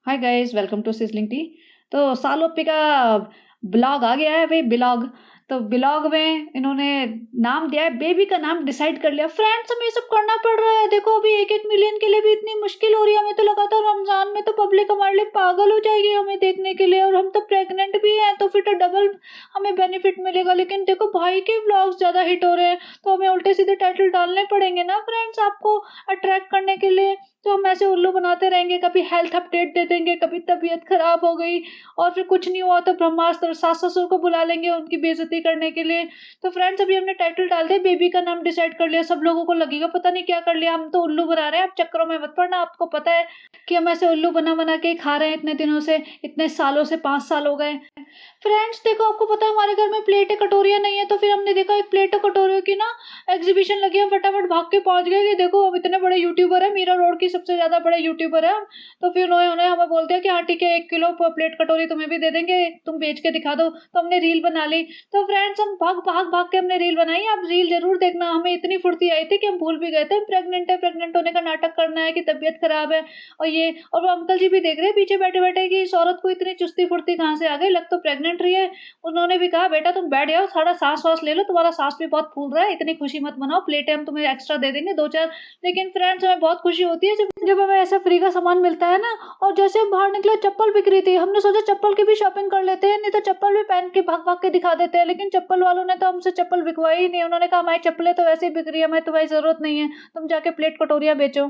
Hi guys welcome to Sizzling Tea. तो सालों का ब्लॉग आ गया है भाई ब्लॉग। तो ब्लॉग में इन्होंने नाम दिया है, बेबी का नाम डिसाइड कर लिया। फ्रेंड्स हमें ये सब करना पड़ रहा है, देखो अभी 1-1 मिलियन के लिए भी इतनी मुश्किल हो रही है। हमें तो लगातार रमजान में तो पब्लिक हमारे लिए पागल हो जाएगी हमें देखने के लिए, और हम तो प्रेग्नेंट भी हैं तो फिर तो डबल हमें बेनिफिट मिलेगा। लेकिन देखो भाई के ब्लॉग्स ज्यादा हिट हो रहे हैं तो हमें उल्टे सीधे टाइटल डालने पड़ेंगे ना फ्रेंड्स, आपको अट्रैक्ट करने के लिए। तो हम ऐसे उल्लू बनाते रहेंगे, कभी हेल्थ अपडेट दे देंगे, कभी तबीयत खराब हो गई, और फिर कुछ नहीं हुआ तो ब्रह्मास्त्र सास ससुर को बुला लेंगे उनकी बेइज्जती करने के लिए। तो फ्रेंड्स अभी हमने टाइटल डाल दिया, बेबी का नाम डिसाइड कर लिया। सब लोगों को लगेगा पता नहीं क्या कर लिया, हम तो उल्लू बना रहे हैं। आप चक्करों में मत पड़ना, आपको पता है कि हम ऐसे उल्लू बना बना के खा रहे हैं इतने दिनों से, इतने सालों से, 5 साल हो गए। फ्रेंड्स देखो आपको पता है हमारे घर में प्लेटें कटोरियां नहीं है, तो फिर हमने देखा एक प्लेट कटोरियों की ना एग्जीबिशन लगी है। हम फटाफट भाग के पहुंच गए कि देखो हम इतने बड़े यूट्यूबर है, मीरा रोड की सबसे ज्यादा बड़े यूट्यूबर है हम। तो फिर उन्होंने हमें बोलते हैं कि हाँ ठीक है 1 किलो प्लेट कटोरी तुम्हें भी दे देंगे, तुम बेच के दिखा दो। तो हमने रील बना ली। तो फ्रेंड्स हम भाग भाग भाग के हमने रील बनाई। आप रील जरूर देखना। हमें इतनी फुर्ती आई थी कि हम भूल भी गए थे प्रेग्नेंट है, प्रेग्नेंट होने का नाटक करना है कि तबीयत खराब है। और वो अंकल जी भी देख रहे हैं पीछे बैठे बैठे कि इस औरत को इतनी चुस्ती फुर्ती कहाँ से आ गई, लग तो प्रेग्नेंट रही है। उन्होंने भी कहा बेटा तुम बैठ जाओ, थोड़ा सांस वास ले लो, तुम्हारा सांस भी बहुत फूल रहा है, इतनी खुशी मत मनाओ, प्लेटें हम तुम्हें एक्स्ट्रा दे देंगे 2-4। लेकिन फ्रेंड्स हमें बहुत खुशी होती है जब जब हमें ऐसा फ्री का सामान मिलता है ना। और जैसे हम बाहर निकले चप्पल बिक रही थी, हमने सोचा चप्पल की भी शॉपिंग कर लेते हैं, नहीं तो चप्पल भी पहन के भाग भाग के दिखा देते हैं। लेकिन चप्पल वालों ने तो हमसे चप्पल बिकवाई ही नहीं। उन्होंने कहा हमारी चप्पलें तो वैसे ही बिक रही है, हमें तुम्हारी जरूरत नहीं है, तुम जाके प्लेट कटोरियां बेचो।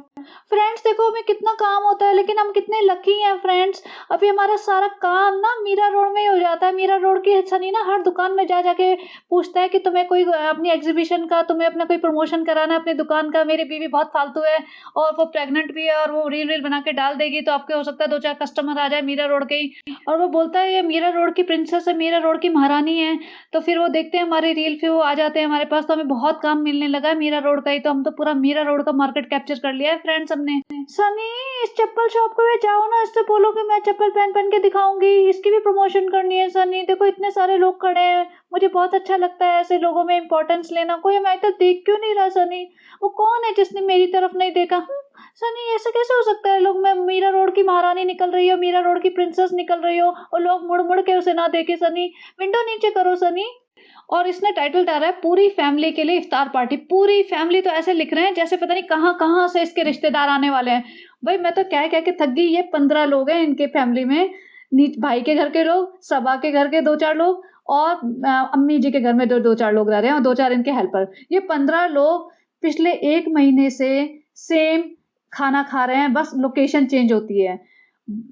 फ्रेंड्स देखो हमें कितना काम होता है, लेकिन हम कितने लकी हैं फ्रेंड्स। अभी हमारा सारा काम ना मीरा रोड में ही हो जाता है। मीरा रोड की सनी ना हर दुकान में जा जाके पूछता है कि तुम्हें कोई अपनी एग्जीबिशन का, तुम्हें अपना कोई प्रमोशन कराना है अपनी दुकान का। मेरी बीवी बहुत फालतू है और वो प्रेग्नेंट भी है, और वो रील रील बना के डाल देगी, तो आपके हो सकता है 2-4 कस्टमर आ जाए मीरा रोड के ही। और वो बोलता है ये मीरा रोड की प्रिंसेस है, मीरा रोड की महारानी है। तो फिर वो देखते हैं हमारी रील, फिर वो आ जाते हैं हमारे पास। तो हमें बहुत काम मिलने लगा है मीरा रोड का ही। तो हम तो पूरा मीरा रोड का मार्केट कैप्चर कर लिया है फ्रेंड्स हमने। सनी इस चप्पल शॉप को भी जाओ ना, इससे बोलो कि मैं चप्पल पहन पहन के दिखाऊंगी, इसकी भी प्रमोशन करनी है। सनी देखो इतने सारे लोग खड़े हैं, मुझे बहुत अच्छा लगता है ऐसे लोगों में इंपॉर्टेंस लेना। कोई हमारी तरफ देख क्यों नहीं रहा सनी? वो कौन है जिसने मेरी तरफ नहीं देखा? सनी ऐसे कैसे हो सकता है? लोग, मैं मीरा रोड की महारानी निकल रही हो, मीरा रोड की प्रिंसेस निकल रही हो, और लोग मुड़ मुड़ के उसे ना देखे। सनी विंडो नीचे करो सनी। और इसने टाइटल डाला है पूरी फैमिली के लिए इफ्तार पार्टी। पूरी फैमिली तो ऐसे लिख रहे हैं जैसे पता नहीं कहाँ कहाँ से इसके रिश्तेदार आने वाले हैं। भाई मैं तो कह कह के थक गई। ये 15 लोग हैं इनके फैमिली में। भाई के घर के लोग, सबा के घर के 2-4 लोग, और अम्मी जी के घर में 2-4 लोग रह रहे हैं, और 2-4 इनके हेल्पर। ये 15 लोग पिछले 1 महीने से सेम खाना खा रहे हैं, बस लोकेशन चेंज होती है।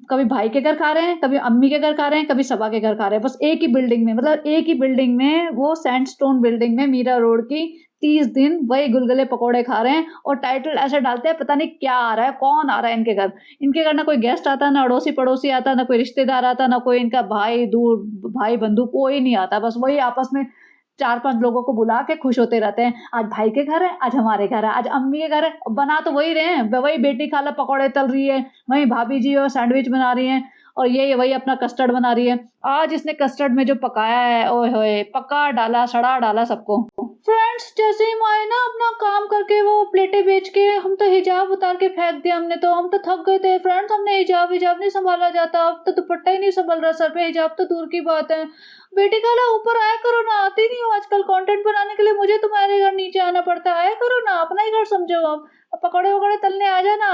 कभी भाई के घर खा रहे हैं, कभी अम्मी के घर खा रहे हैं, कभी सबा के घर खा रहे हैं, बस एक ही बिल्डिंग में, मतलब एक ही बिल्डिंग में, वो सैंडस्टोन बिल्डिंग में मीरा रोड की। 30 दिन वही गुलगुले पकौड़े खा रहे हैं, और टाइटल ऐसे डालते हैं पता नहीं क्या आ रहा है, कौन आ रहा है इनके घर। इनके घर ना कोई गेस्ट आता, ना अड़ोसी पड़ोसी आता, ना कोई रिश्तेदार आता, ना कोई इनका भाई दूर, भाई बंधु कोई नहीं आता। बस वही आपस में 4-5 लोगों को बुला के खुश होते रहते हैं। आज भाई के घर है, आज हमारे घर है, आज अम्मी के घर है। बना तो वही रहे हैं, वही बेटी खाला पकौड़े तल रही है, वही भाभी जी और सैंडविच बना रही हैं, और ये वही अपना कस्टर्ड बना रही है। आज इसने कस्टर्ड में जो पकाया है, ओए होए, पका डाला, सड़ा डाला सबको। फ्रेंड्स जैसे ही माए ना अपना काम करके वो प्लेटें बेच के, हम तो हिजाब उतार के फेंक दिया हमने। तो हम तो थक गए थे फ्रेंड्स, हमने हिजाब हिजाब नहीं संभाला जाता। अब तो दुपट्टा ही नहीं संभल रहा सर पे, हिजाब तो दूर की बात है। बेटी खाला ऊपर आया करो ना, आती नहीं हो आजकल कंटेंट बनाने के लिए, मुझे तुम्हारे घर नीचे आना पड़ता है। आया करो ना, अपना ही घर समझो। अब पकौड़े वकौड़े तलने आ जाना।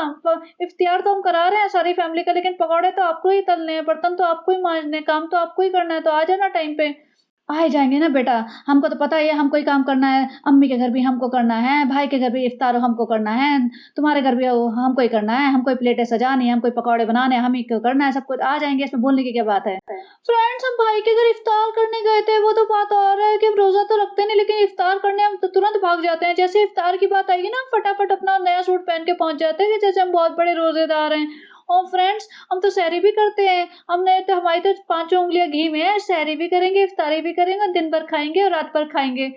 इफ्तियार तो हम करा रहे हैं सारी फैमिली का, लेकिन पकौड़े तो आपको ही तलने हैं, बर्तन तो आपको ही मांजने हैं, काम तो आपको ही करना है। तो आ जाना टाइम पे। आ ही जाएँगे ना बेटा, हमको तो पता ही है हमको ही काम करना है, अम्मी के घर भी हमको करना है, भाई के घर भी इफ्तार हमको करना है, तुम्हारे घर भी हमको ही करना है, हमको ही प्लेटें सजानी है, हमको ही पकौड़े बनाने हैं, हम ही को करना है सब कुछ। आ जाएँगे, इसमें बोलने की क्या बात है? फ्रेंड्स हम भाई के घर इफ्तार करने गए थे, वो तो बात और है कि हम रोज़ा तो रखते नहीं, लेकिन इफ्तार करने हम तो तुरंत भाग जाते हैं। जैसे इफ्तार की बात आएगी ना, हम फटाफट अपना नया सूट पहन के पहुँच जाते हैं कि जैसे हम बहुत बड़े रोज़ेदार हैं। और फ्रेंड्स हम तो सहरी भी करते हैं। हमने तो, हमारी तो पाँचों उँगलियाँ घी में है, सहरी भी करेंगे, इफ्तारी भी करेंगे, दिन भर खाएँगे और रात भर खाएँगे।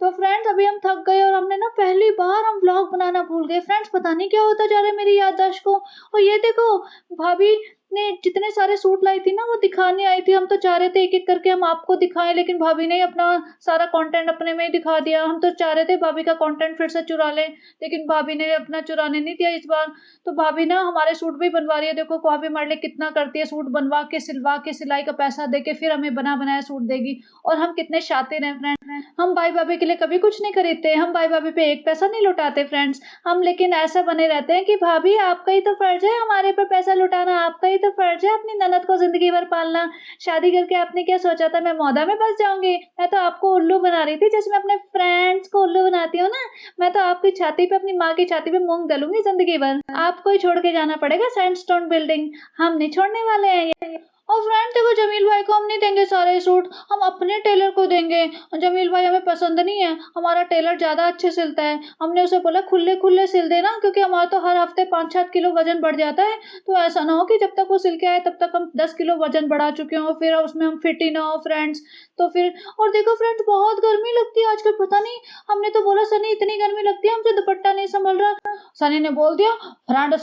तो फ्रेंड्स अभी हम थक गए, और हमने ना पहली बार हम व्लॉग बनाना भूल गए। फ्रेंड्स पता नहीं क्या होता जा रहा है मेरी याददाश्त को। और ये देखो भाभी ने जितने सारे सूट लाई थी ना वो दिखाने आई थी। हम तो चाह रहे थे एक-एक करके हम आपको दिखाएँ, लेकिन भाभी ने अपना सारा कंटेंट अपने में ही दिखा दिया। हम तो चाह रहे थे भाभी का कंटेंट फिर से चुरा लें, लेकिन भाभी ने अपना चुराने नहीं दिया इस बार। तो भाभी ना हमारे सूट भी बनवा रही है। देखो भाभी हमारे लिए कितना करती है, सूट बनवा के, सिलवा के, सिलाई का पैसा दे के फिर हमें बना-बनाया सूट देगी। और हम कितने शातिर हैं फ्रेंड्स, हम भाई-भाभी के लिए कभी कुछ नहीं खरीदते। हम भाई-भाभी पे एक पैसा नहीं लौटाते फ्रेंड्स। हम लेकिन ऐसा बने रहते हैं कि भाभी आपका ही तो फर्ज है हमारे पे पैसा लुटाना, आपका ही तो फर्ज है अपनी ननद को ज़िंदगी भर पालना। शादी करके आपने क्या सोचा था मैं मौदा में बस जाऊँगी? मैं तो आपको उल्लू बना रही थी जैसे मैं अपने फ्रेंड्स को उल्लू बनाती हूँ ना, मैं तो आपकी छाती पे, अपनी माँ की छाती पे मूँग दलूँगी ज़िंदगी भर। आपको ही छोड़ के जाना पड़ेगा सैंडस्टोन बिल्डिंग, हम नहीं छोड़ने वाले हैं ये। और फ्रेंड देखो जमील भाई को हम नहीं देंगे सारे सूट, हम अपने टेलर को देंगे। जमील भाई हमें पसंद नहीं है, हमारा टेलर ज़्यादा अच्छे सिलता है। हमने उसे बोला खुले-खुले सिल देना, क्योंकि हमारा तो हर हफ्ते 5-7 किलो वज़न बढ़ जाता है। तो ऐसा ना हो कि जब तक वो सिल के आए तब तक हम 10 किलो वज़न बढ़ा चुके हों, फिर उसमें हम फिट ही ना हो फ्रेंड्स। तो फिर और देखो फ्रेंड्स बहुत गर्मी लगती है आजकल, पता नहीं, हमने तो बोला सनी इतनी गर्मी लगती है हमसे दुपट्टा नहीं संभल रहा। सनी ने बोल दिया फ्रेंड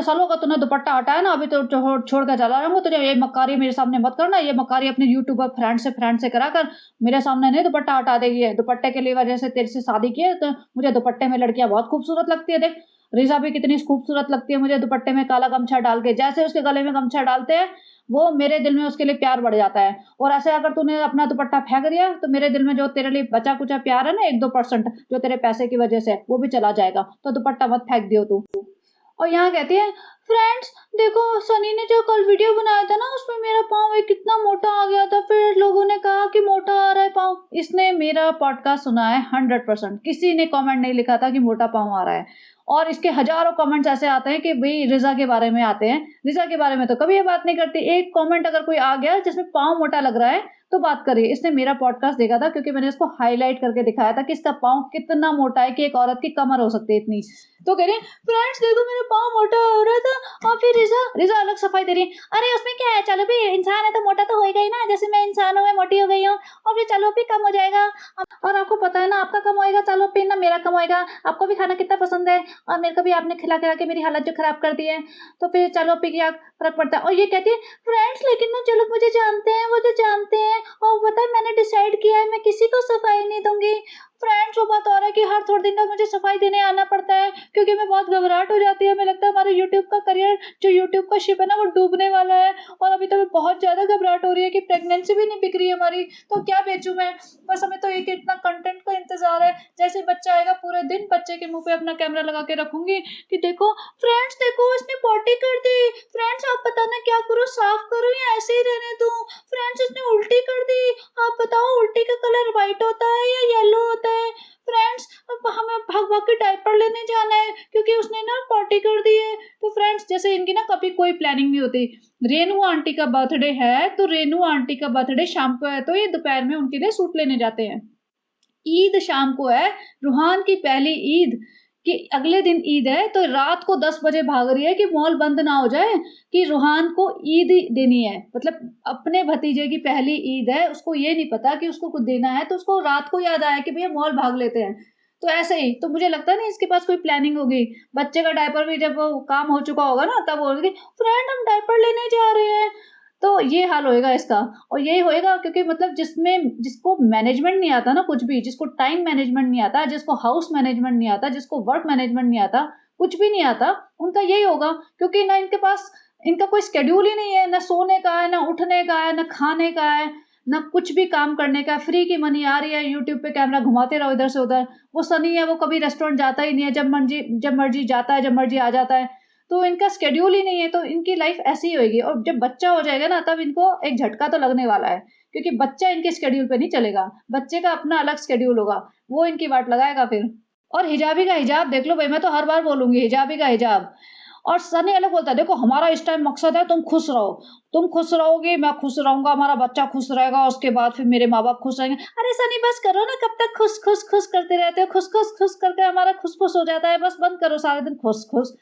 सालों का तूने दुपट्टा हटाया ना, अभी तो छोड़ के चला जाऊंगा तुझे। ये मक्कारी मेरे सामने मत करना, ये मक्कारी अपने यूट्यूबर फ्रेंड से करा कर, मेरे सामने नहीं दुपट्टा हटा देगी। है दुपट्टे के लिए वजह से तेरे से शादी की है, तो मुझे दुपट्टे में लड़कियां बहुत खूबसूरत लगती है। देख रिजा भी कितनी खूबसूरत लगती है मुझे दुपट्टे में काला गमछा डाल के। जैसे उसके गले में गमछा डालते हैं वो मेरे दिल में उसके लिए प्यार बढ़ जाता है। और ऐसे अगर तूने अपना दुपट्टा फेंक दिया तो मेरे दिल में जो तेरे लिए बचा कुचा प्यार है ना 1-2% जो तेरे पैसे की वजह से वो भी चला जाएगा। तो दुपट्टा मत फेंक दियो तू। और यहाँ कहती है फ्रेंड्स देखो सनी ने जो कल वीडियो बनाया था ना उसमें मेरा पाँव एक कितना मोटा आ गया था, फिर लोगों ने कहा कि मोटा आ रहा है पाँव। इसने मेरा पॉडकास्ट सुना है 100%, किसी ने कमेंट नहीं लिखा था कि मोटा पाँव आ रहा है। और इसके हजारों कमेंट्स ऐसे आते हैं कि भाई रिजा के बारे में आते हैं, रिजा के बारे में तो कभी ये बात नहीं करती। एक कमेंट अगर कोई आ गया जिसमें पाँव मोटा लग रहा है तो बात करिए। इसने मेरा पॉडकास्ट देखा था क्योंकि मैंने इसको हाईलाइट करके दिखाया था कि इसका पाँव कितना मोटा है कि एक औरत की कमर हो सकती है इतनी। तो कह रही है फ्रेंड्स देखो मेरा पाँव मोटा हो रहा था। और फिर रिजा अलग सफाई दे रही है, अरे उसमें क्या है, चलो भी इंसान है तो मोटा तो होएगा ही ना, जैसे मैं इंसान हूँ मैं मोटी हो गई हूँ, और फिर चलो भी कम हो जाएगा। और आपको पता है ना आपका कम होएगा, चलो फिर ना मेरा कम होएगा। आपको भी खाना कितना पसंद है और मेरे को भी आपने खिला खिला के मेरी हालत जो खराब कर दी है, तो फिर चलो भी क्या फर्क पड़ता है। और ये कहती है फ्रेंड्स लेकिन ना जो लोग मुझे जानते हैं वो तो जानते हैं, और पता है मैंने डिसाइड किया है मैं किसी को सफाई नहीं दूंगी। फ्रेंड्स वो बात हो रहा है कि हर थोड़े दिन तक मुझे सफाई देने आना पड़ता है क्योंकि मैं बहुत घबराहट हो जाती है। हमें लगता है हमारा यूट्यूब का करियर, जो यूट्यूब का शिप है ना वो डूबने वाला है। और अभी तो हमें बहुत ज्यादा घबराहट हो रही है कि प्रेगनेंसी भी नहीं बिक रही है हमारी, तो क्या बेचूं मैं। बस हमें तो एक इतना कंटेंट का इंतजार है, जैसे बच्चा आएगा पूरे दिन बच्चे के मुंह पे अपना कैमरा लगा के रखूंगी कि देखो फ्रेंड्स देखो इसने पॉटी कर दी, फ्रेंड्स आप बताना क्या करूँ, साफ करूँ या ऐसे ही रहने दूं, फ्रेंड्स इसने उल्टी कर दी, आप बताओ उल्टी का कलर व्हाइट होता है या येलो होता है। फ्रेंड्स अब हमें भाग भाग के डायपर लेने जाना है क्योंकि उसने ना पॉटी कर दी है। तो फ्रेंड्स जैसे इनकी ना कभी कोई प्लानिंग नहीं होती। रेनू आंटी का बर्थडे है तो रेनू आंटी का बर्थडे शाम को है तो ये दोपहर में उनके लिए सूट लेने जाते हैं। ईद शाम को है, रूहान की पहली ईद, कि अगले दिन ईद है तो रात को 10 बजे भाग रही है कि मॉल बंद ना हो जाए, कि रूहान को ईद देनी है। मतलब अपने भतीजे की पहली ईद है, उसको ये नहीं पता कि उसको कुछ देना है, तो उसको रात को याद आया कि भैया मॉल भाग लेते हैं। तो ऐसे ही तो मुझे लगता है ना इसके पास कोई प्लानिंग होगी। बच्चे का डायपर भी जब वो काम हो चुका होगा ना तब बोलेगी फ्रेंड हम डायपर लेने जा रहे हैं। तो ये हाल होएगा इसका। और यही होएगा क्योंकि मतलब जिसको मैनेजमेंट नहीं आता ना कुछ भी, जिसको टाइम मैनेजमेंट नहीं आता, जिसको हाउस मैनेजमेंट नहीं आता, जिसको वर्क मैनेजमेंट नहीं आता, कुछ भी नहीं आता, उनका यही होगा। क्योंकि ना इनके पास इनका कोई शेड्यूल ही नहीं है, ना सोने का है, ना उठने का है, ना खाने का है, ना कुछ भी काम करने का। फ्री की मनी आ रही है, यूट्यूब पे कैमरा घुमाते रहो इधर से उधर। वो सनी है वो कभी रेस्टोरेंट जाता ही नहीं है, जब मर्जी जाता है, जब मर्जी आ जाता है। तो इनका शेड्यूल ही नहीं है, तो इनकी लाइफ ऐसी ही होगी। और जब बच्चा हो जाएगा ना तब इनको एक झटका तो लगने वाला है, क्योंकि बच्चा इनके शेड्यूल पे नहीं चलेगा। बच्चे का अपना अलग शेड्यूल होगा, वो इनकी वाट लगाएगा फिर। और हिजाबी का हिजाब देख लो भाई, मैं तो हर बार बोलूंगी हिजाबी का हिजाब। और सनी अलग बोलता है देखो हमारा इस टाइम मकसद है तुम खुश रहो, तुम खुश रहोगी मैं खुश रहूंगा, हमारा बच्चा खुश रहेगा, उसके बाद फिर मेरे माँ बाप खुश रहेंगे। अरे सनी बस करो ना, कब तक खुश खुश खुश करते रहते हो, खुश खुश खुश करके हमारा खुश खुश हो जाता है, बस बंद करो सारे दिन खुश खुश।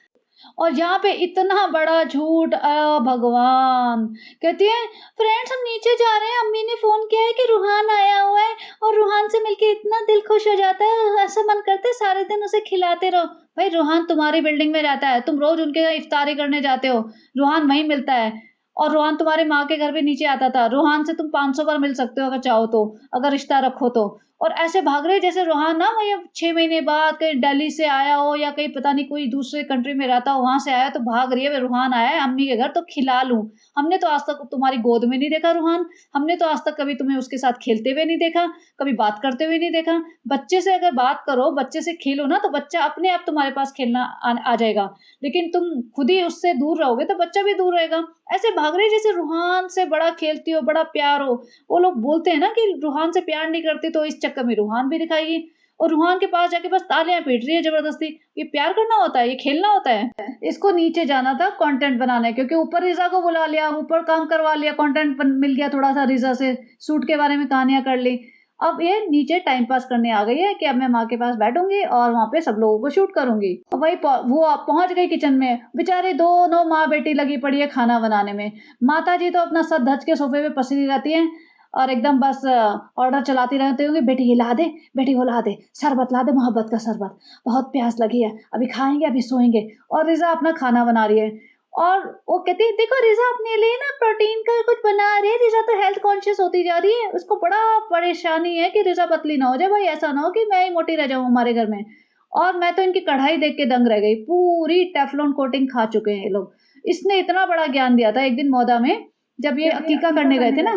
और यहाँ पे इतना बड़ा झूठ भगवान! कहती है फ्रेंड्स हम नीचे जा रहे हैं, अम्मी ने फ़ोन किया है कि रूहान आया हुआ है और रूहान से मिलके इतना दिल खुश हो जाता है, ऐसा मन करता है सारे दिन उसे खिलाते रहो। भाई रूहान तुम्हारी बिल्डिंग में रहता है, तुम रोज़ उनके यहाँ इफ्तारी करने जाते हो, रूहान वहीं मिलता है और रूहान तुम्हारी माँ के घर भी नीचे आता था। रूहान से तुम 500 बार मिल सकते हो अगर चाहो तो, अगर रिश्ता रखो तो। और ऐसे भाग रहे हैं जैसे रूहान ना वही 6 महीने बाद कहीं दिल्ली से आया हो या कहीं पता नहीं कोई दूसरे कंट्री में रहता हो, वहाँ से आया है तो भाग रही है, रूहान आया है अम्मी के घर तो खिला लूँ। हमने तो आज तक तुम्हारी गोद में नहीं देखा रूहान, हमने तो आज तक कभी तुम्हें उसके साथ खेलते हुए नहीं देखा, कभी बात करते हुए नहीं देखा। बच्चे से अगर बात करो, बच्चे से खेलो ना तो बच्चा अपने आप तुम्हारे पास खेलना आ जाएगा। लेकिन तुम खुद ही उससे दूर रहोगे तो बच्चा भी दूर रहेगा। ऐसे भाग रहे हैं जैसे रूहान से बड़ा खेलती हो, बड़ा प्यार हो। वो लोग बोलते हैं ना कि रूहान से प्यार नहीं करती तो इस चक्कर में रूहान भी दिखाएगी और रूहान के पास जाके बस तालियां पीट रही है जबरदस्ती। ये प्यार करना होता है, ये खेलना होता है। इसको नीचे जाना था कंटेंट बनाने क्योंकि ऊपर रिजा को बुला लिया, ऊपर काम करवा लिया, कंटेंट मिल गया थोड़ा सा रिजा से, सूट के बारे में कहानियां कर ली। अब ये नीचे टाइम पास करने आ गई है कि अब मैं माँ के पास बैठूंगी और वहां पे सब लोगों को शूट करूंगी। अब वही वो पहुंच गई किचन में, बेचारी दोनों माँ बेटी लगी पड़ी है खाना बनाने में। माता जी तो अपना सर धज के सोफे पे पसरी रहती हैं और एकदम बस ऑर्डर चलाती रहती होंगी, बेटी ये ला दे, बेटी वो ला दे, शरबत ला दे, मोहब्बत का शरबत, बहुत प्यास लगी है, अभी खाएंगे अभी सोएंगे। और रिजा अपना खाना बना रही है और वो कहती है देखो रिजा अपने लिए ना प्रोटीन का कुछ बना रही है। रिजा तो हेल्थ कॉन्शियस होती जा रही है, उसको बड़ा परेशानी है कि रिजा पतली ना हो जाए। भाई ऐसा ना हो कि मैं ही मोटी रह जाऊं हमारे घर में। और मैं तो इनकी कढ़ाई देख के दंग रह गई, पूरी टेफलॉन कोटिंग खा चुके हैं ये लोग। इसने इतना बड़ा ज्ञान दिया था एक दिन मौदा में, जब ये अकीका करने गए थे ना।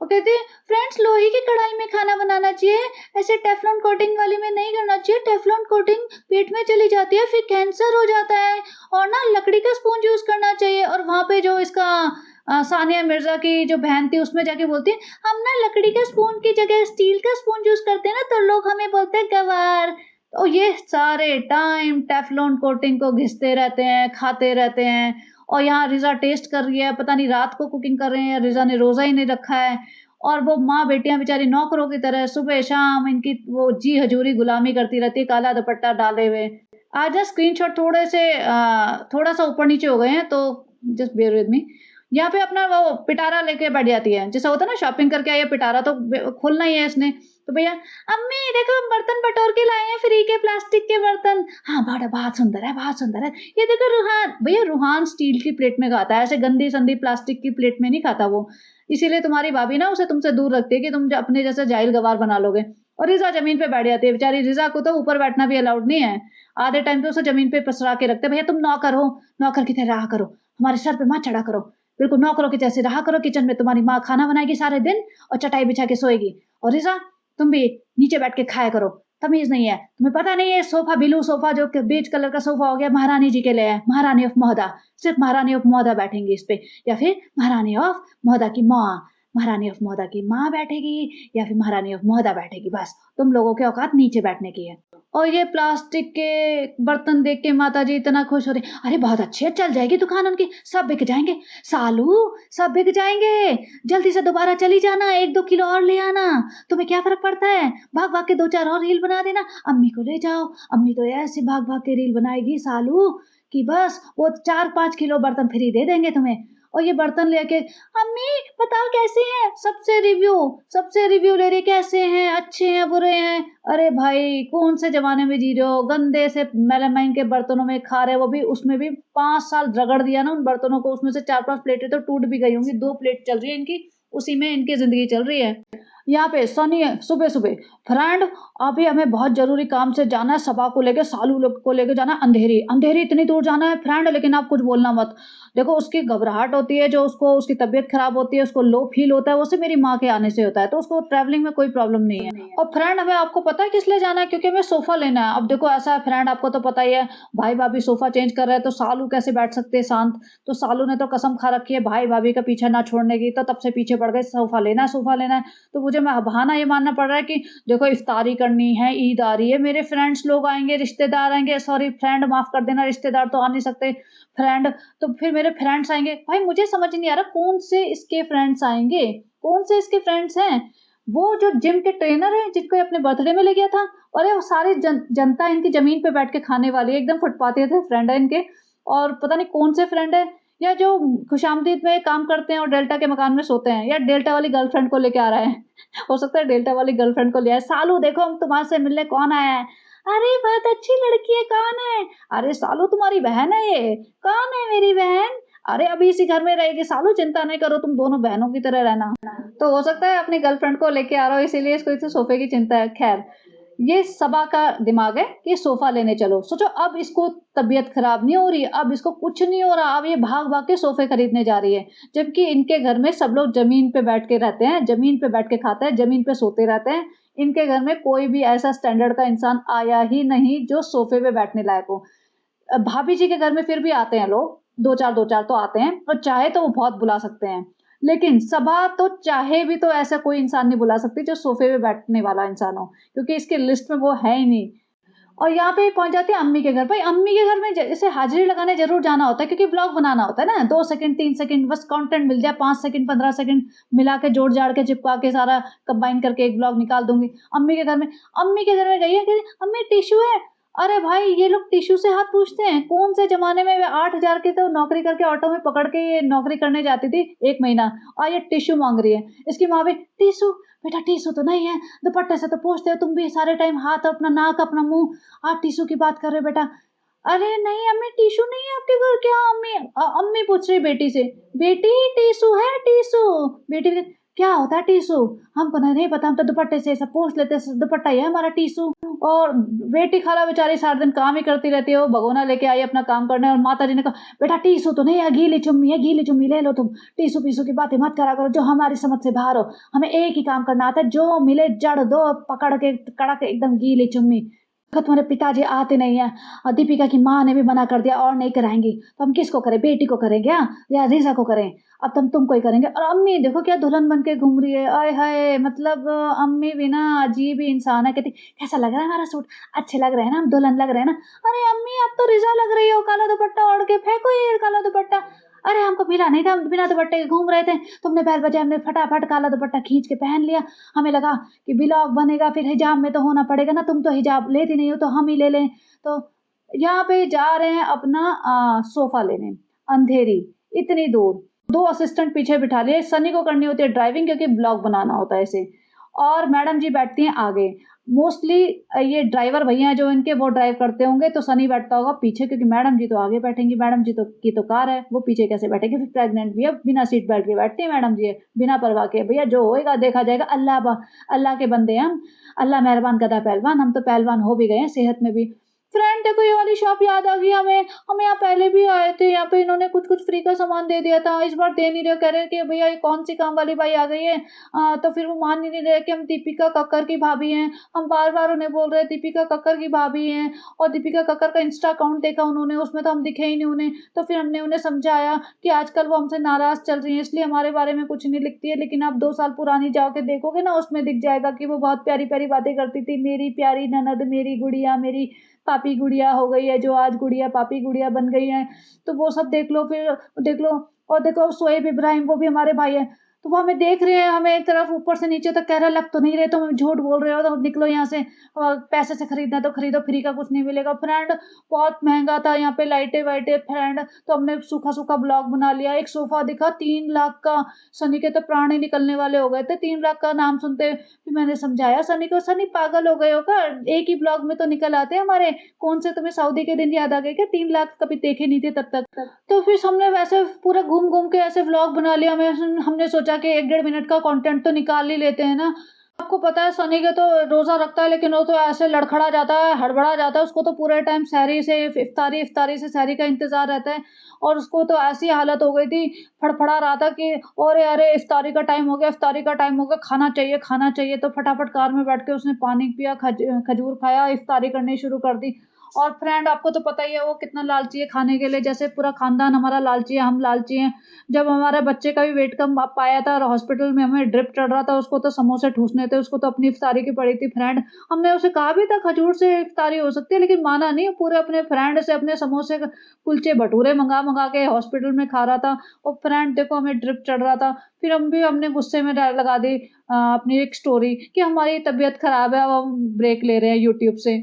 वो कहते हैं फ्रेंड्स लोहे की कढ़ाई में खाना बनाना चाहिए, ऐसे टेफलॉन कोटिंग वाली में नहीं करना चाहिए, टेफलॉन कोटिंग पेट में चली जाती है फिर कैंसर हो जाता है। और ना लकड़ी का स्पून यूज करना चाहिए। और वहां पे जो इसका सानिया मिर्जा की जो बहन थी उसमें जाके बोलती है हम ना लकड़ी के स्पून की जगह स्टील का स्पून यूज करते हैं ना तो लोग हमें बोलते हैं गवार। तो ये सारे टाइम टेफलॉन कोटिंग को घिसते रहते हैं, खाते रहते हैं। और यहाँ रिजा टेस्ट कर रही है, पता नहीं रात को कुकिंग कर रहे हैं, रिजा ने रोजा ही नहीं रखा है। और वो माँ बेटियां बेचारी नौकरों की तरह सुबह शाम इनकी वो जी हजूरी गुलामी करती रहती है, काला दुपट्टा डाले हुए। आज ना स्क्रीनशॉट थोड़े से थोड़ा सा ऊपर नीचे हो गए हैं तो जस्ट बेयर विद मी। यहाँ पे अपना वो पिटारा लेके बैठ जाती है, जैसा होता है ना शॉपिंग करके आई है पिटारा तो खोलना ही है इसने। तो भैया अम्मी देखो हम बर्तन बटोर के लाए हैं फ्री के, प्लास्टिक के बर्तन। हाँ बड़ा बहुत सुंदर है, बहुत सुंदर है। ये देखो रूहान, भैया रूहान स्टील की प्लेट में खाता है, ऐसे गंदी संदी प्लास्टिक की प्लेट में नहीं खाता वो। इसीलिए तुम्हारी भाभी ना उसे तुमसे दूर रखती है कि तुम अपने जैसे जाहिल गवार बना लोगे। और रिजा जमीन पे बैठ जाती है बेचारी, रिजा को तो ऊपर बैठना भी अलाउड नहीं है। आधे टाइम तो उसे जमीन पे पसरा के रखते हैं, भैया तुम नौकर हो, नौकर की तरह रहा करो, हमारे सर पे मत चढ़ा करो, बिल्कुल नौकरों की जैसे रहा करो। किचन में तुम्हारी माँ खाना बनाएगी सारे दिन और चटाई बिछा के सोएगी। और रिजा तुम भी नीचे बैठ के खाया करो, तमीज नहीं है तुम्हें, पता नहीं है सोफा बिलू सोफा जो बेज कलर का सोफा हो गया महारानी जी के लिए है, महारानी ऑफ महोदा, सिर्फ महारानी ऑफ महोदा बैठेंगी इस पे, या फिर महारानी ऑफ महोदा की माँ, महारानी ऑफ महोदा की माँ बैठेगी या फिर महारानी ऑफ महोदा बैठेगी, बस तुम लोगों के औकात नीचे बैठने की है। और ये प्लास्टिक के बर्तन देख के माता जी इतना खुश हो रही, अरे बहुत अच्छे चल जाएगी दुकान उनकी, सब बिक जाएंगे सालू, सब बिक जाएंगे, जल्दी से दोबारा चली जाना, 1-2 किलो और ले आना, तुम्हें क्या फर्क पड़ता है, भाग भाग के 2-4 और रील बना देना, अम्मी को ले जाओ, अम्मी तो ऐसे भाग भाग के रील बनाएगी सालू कि बस वो 4-5 किलो बर्तन फ्री दे देंगे तुम्हें। और ये बर्तन लेके अम्मी बताओ कैसे हैं, सबसे रिव्यू ले रही, कैसे हैं, अच्छे हैं बुरे हैं। अरे भाई कौन से जमाने में जी रहे हो, गंदे से मेलामाइन के बर्तनों में खा रहे हो, वो भी उसमें भी 5 साल रगड़ दिया ना उन बर्तनों को, उसमें से 4-5 प्लेटें तो टूट भी गई होंगी, 2 प्लेट चल रही है इनकी, उसी में इनकी जिंदगी चल रही है। यहाँ पे सनी है सुबह सुबह, फ्रेंड अभी हमें बहुत जरूरी काम से जाना है, सभा को लेके सालू लोग को लेके जाना है अंधेरी, अंधेरी इतनी दूर जाना है फ्रेंड, लेकिन आप कुछ बोलना मत। देखो उसकी घबराहट होती है, जो उसको उसकी तबीयत खराब होती है, उसको लो फील होता है, वो सिर्फ मेरी माँ के आने से होता है, तो उसको ट्रैवलिंग में कोई प्रॉब्लम नहीं है। और फ्रेंड हमें आपको पता है किस लिए जाना है, क्योंकि हमें सोफा लेना है। अब देखो ऐसा है फ्रेंड, आपको तो पता ही है भाई भाभी सोफा चेंज कर रहे हैं तो सालू कैसे बैठ सकते हैं शांत। तो सालू ने तो कसम खा रखी है भाई भाभी का पीछा ना छोड़ने की, तो तब से पीछे पड़ गए, सोफा लेना है सोफा लेना है। तो मुझे बहाना ये मानना पड़ रहा है कि देखो इफ्तारी करनी है, ईद आ रही है, मेरे फ्रेंड्स लोग आएंगे, रिश्तेदार आएंगे, सॉरी फ्रेंड माफ कर देना, रिश्तेदार तो आ नहीं सकते, फ्रेंड, तो फिर मेरे फ्रेंड्स आएंगे। भाई मुझे समझ नहीं आ रहा कौन से इसके फ्रेंड्स आएंगे, कौन से इसके फ्रेंड्स हैं। वो जो जिम के ट्रेनर है जिनको अपने बर्थडे में ले गया था, और वो सारी जनता इनकी जमीन पे बैठ के खाने वाली है, एकदम फुटपाते थे फ्रेंड है इनके। और पता नहीं कौन से फ्रेंड है, या जो खुशामदीद में काम करते हैं और डेल्टा के मकान में सोते हैं, या डेल्टा वाली गर्लफ्रेंड को लेके आ रहा है। हो सकता है डेल्टा वाली गर्लफ्रेंड को ले आए, सालू देखो हम तुम्हारे से मिलने कौन आया है? अरे बहुत अच्छी लड़की है, कौन है? अरे सालू तुम्हारी बहन है ये। कौन है मेरी बहन? अरे अभी इसी घर में रहेगी सालू, चिंता नहीं करो, तुम दोनों बहनों की तरह रहना। तो हो सकता है अपनी गर्लफ्रेंड को लेके आ रहा हो, इसीलिए इसको इसे सोफे की चिंता है। खैर, ये सबा का दिमाग है कि सोफा लेने चलो। सोचो अब इसको तबीयत खराब नहीं हो रही, अब इसको कुछ नहीं हो रहा, अब ये भाग-भाग के सोफे खरीदने जा रही है। जबकि इनके घर में सब लोग ज़मीन पे बैठ के रहते हैं, ज़मीन पे बैठ के खाते हैं, ज़मीन पे सोते रहते हैं। इनके घर में कोई भी ऐसा स्टैंडर्ड का इंसान आया ही नहीं जो सोफे पे बैठने लायक हो। भाभी जी के घर में फिर भी आते हैं लोग, 2-4 तो आते हैं, और चाहे तो वो बहुत बुला सकते हैं। लेकिन सबा तो चाहे भी तो ऐसा कोई इंसान नहीं बुला सकती जो सोफे पे बैठने वाला इंसान हो, क्योंकि इसकी लिस्ट में वो है ही नहीं। और यहाँ पे पहुँच जाती है अम्मी के घर। भाई अम्मी के घर में जैसे हाज़िरी लगाने ज़रूर जाना होता है, क्योंकि व्लॉग बनाना होता है ना, 2 सेकंड 3 सेकंड बस कंटेंट मिल जाए, 5 सेकंड 15 सेकंड मिला के जोड़-जाड़ के चिपका के सारा कंबाइन करके एक व्लॉग निकाल दूँगी। अम्मी के घर में गई है कि अम्मी टिश्यू है? अरे भाई ये लोग टिश्यू से हाथ पूछते हैं? कौन से ज़माने में 8,000 की तो नौकरी करके ऑटो में पकड़ के ये नौकरी करने जाती थी 1 महीना, और ये टिश्यू माँग रही है। इसकी माँ भी टिश्यू, बेटा टिश्यू तो नहीं है, दुपट्टे से तो पोंछते हो तुम भी सारे टाइम हाथ, अपना नाक, अपना मुँह, आप टिश्यू की बात कर रहे हो बेटा। अरे नहीं अम्मी टिश्यू नहीं है आपके घर क्या अम्मी? अम्मी पूछ रही बेटी से, बेटी टिश्यू है टिश्यू? बेटी भी, क्या होता है टिश्यू? हमको नहीं पता, हम तो दुपट्टे से सब पोंछ लेते हैं, दुपट्टा ही है हमारा टिश्यू। और बेटी खाला बेचारी सारा दिन काम ही करती रहती है, वो भगोना लेके आई अपना काम करने, और माता जी ने कहा बेटा टिश्यू तो नहीं है, गीली चुम्मी है, गीली चुम्मी ले लो तुम, टिश्यू पीसू की बातें मत करा करो जो हमारी समझ से बाहर हो, हमें एक ही काम करना आता है, जो मिले जड़ दो पकड़ के कड़क एकदम गीली चुम्मी। देखो तुम्हारे पिताजी आते नहीं है, और दीपिका की माँ ने भी मना कर दिया और नहीं कराएंगी, तो हम किसको करें? बेटी को करें क्या, या रीजा को करें? अब तुमको ही करेंगे। और अम्मी देखो क्या दुल्हन बन के घूम रही है, आय हाय, मतलब अम्मी भी ना अजीब ही इंसान है। कहती कैसा लग रहा है हमारा सूट, अच्छे लग रहे हैं ना, हम दुल्हन लग रहे हैं ना? अरे अम्मी आप तो रीजा लग रही हो, काला दुपट्टा ओढ़ के, फेंको ये काला दुपट्टा। अरे हमको मिला नहीं था, हम बिना दुपट्टे के घूम रहे थे, तुमने बैल बजाए, हमने फटाफट काला दुपट्टा खींच के पहन लिया। हमें लगा कि व्लॉग बनेगा, फिर हिजाब में तो होना पड़ेगा ना, तुम तो हिजाब लेती नहीं हो तो हम ही ले लें। तो यहाँ पे जा रहे हैं अपना सोफा लेने, अंधेरी, इतनी दूर, 2 असिस्टेंट पीछे बिठा लिए, सनी को करनी होती है ड्राइविंग क्योंकि ब्लॉग बनाना होता है इसे, और मैडम जी बैठती हैं आगे। मोस्टली ये ड्राइवर भैया हैं जो इनके, वो ड्राइव करते होंगे, तो सनी बैठता होगा पीछे, क्योंकि मैडम जी तो आगे बैठेंगी, मैडम जी की तो कार है, वो पीछे कैसे बैठेंगी? फिर प्रेग्नेंट भी है, बिना सीट बेल्ट के बैठती है मैडम जी, बिना परवाह के, भैया जो होएगा देखा जाएगा, अल्लाह के बंदे हैं हम, अल्लाह मेहरबान गधा पहलवान, हम तो पहलवान हो भी गए हैं सेहत में भी। फ्रेंड देखो ये वाली शॉप याद आ गई हमें, हम यहाँ पहले भी आए थे, यहाँ पे इन्होंने कुछ फ्री का सामान दे दिया था, इस बार दे नहीं रहे, कह रहे कि भैया ये कौन सी काम वाली बाई आ गई है। तो फिर वो मान ही नहीं रहे कि हम दीपिका कक्कर की भाभी हैं, हम बार बार उन्हें बोल रहे दीपिका कक्कर की भाभी हैं, और दीपिका कक्कर का इंस्टा अकाउंट देखा उन्होंने, उसमें तो हम दिखे ही नहीं उन्हें। तो फिर हमने उन्हें समझाया कि आजकल वो हमसे नाराज चल रही है, इसलिए हमारे बारे में कुछ नहीं लिखती है, लेकिन आप 2 साल पुरानी जाके देखोगे ना, उसमें दिख जाएगा कि वो बहुत प्यारी प्यारी बातें करती थी, मेरी प्यारी ननद, मेरी गुड़िया, मेरी पापी गुड़िया हो गई है, जो आज गुड़िया पापी गुड़िया बन गई है। तो वो सब देख लो, फिर देख लो, और देखो शोएब इब्राहिम, वो भी हमारे भाई है, तो वो हमें देख रहे हैं, हमें एक तरफ ऊपर से नीचे तक कह रहा लग तो नहीं रहे, तो हम झूठ बोल रहे हो, तो निकलो यहाँ से, और पैसे से खरीदना है तो खरीदो, फ्री का कुछ नहीं मिलेगा। फ्रेंड बहुत महंगा था यहाँ पे, लाइटें वाइटें फ्रेंड, तो हमने सूखा सूखा ब्लॉग बना लिया। एक सोफा दिखा 3 लाख का, सनी के तो प्राण ही निकलने वाले हो गए थे 3 लाख का नाम सुनते। फिर मैंने समझाया सनी को, सनी पागल हो गए हो क्या, एक ही ब्लॉग में तो निकल आते हैं हमारे, कौन से तुम्हें सऊदी के दिन याद आ गए क्या, 3 लाख कभी देखे नहीं थे तब तक। तो फिर हमने वैसे पूरा घूम घूम के ऐसे व्लॉग बना लिया। हमने सोचा कि 1-1.5 मिनट का कंटेंट तो निकाल ही लेते हैं ना। आपको पता है सनी के तो रोजा रखता है, लेकिन वो तो ऐसे लड़खड़ा जाता है, हड़बड़ा जाता है, उसको तो पूरे टाइम सहरी से इफ्तारी से सहरी का इंतजार रहता है। और उसको तो ऐसी हालत हो गई थी, फड़फड़ा रहा था कि अरे अरे इफ्तारी का टाइम हो गया, इफ्तारी का टाइम हो गया, खाना चाहिए। तो फटाफट कार में बैठ के उसने पानी पिया, खजूर खाया, इफ्तारी करनी शुरू कर दी। और फ्रेंड आपको तो पता ही है वो कितना लालची है खाने के लिए, जैसे पूरा खानदान हमारा लालची है, हम लालची हैं। जब हमारे बच्चे का भी वेट कम पाया था और हॉस्पिटल में हमें ड्रिप चढ़ रहा था, उसको तो समोसे ठूसने थे, उसको तो अपनी इफ्तारी की पड़ी थी फ्रेंड। हमने उसे कहा भी था खजूर से इफ्तारी हो सकती है, लेकिन माना नहीं, पूरे अपने फ्रेंड से अपने समोसे कुलचे भटूरे मंगा मंगा के हॉस्पिटल में खा रहा था। और फ्रेंड देखो हमें ड्रिप चढ़ रहा था। फिर हमने गुस्से में लगा दी अपनी एक स्टोरी कि हमारी तबीयत खराब है, अब हम ब्रेक ले रहे हैं यूट्यूब से।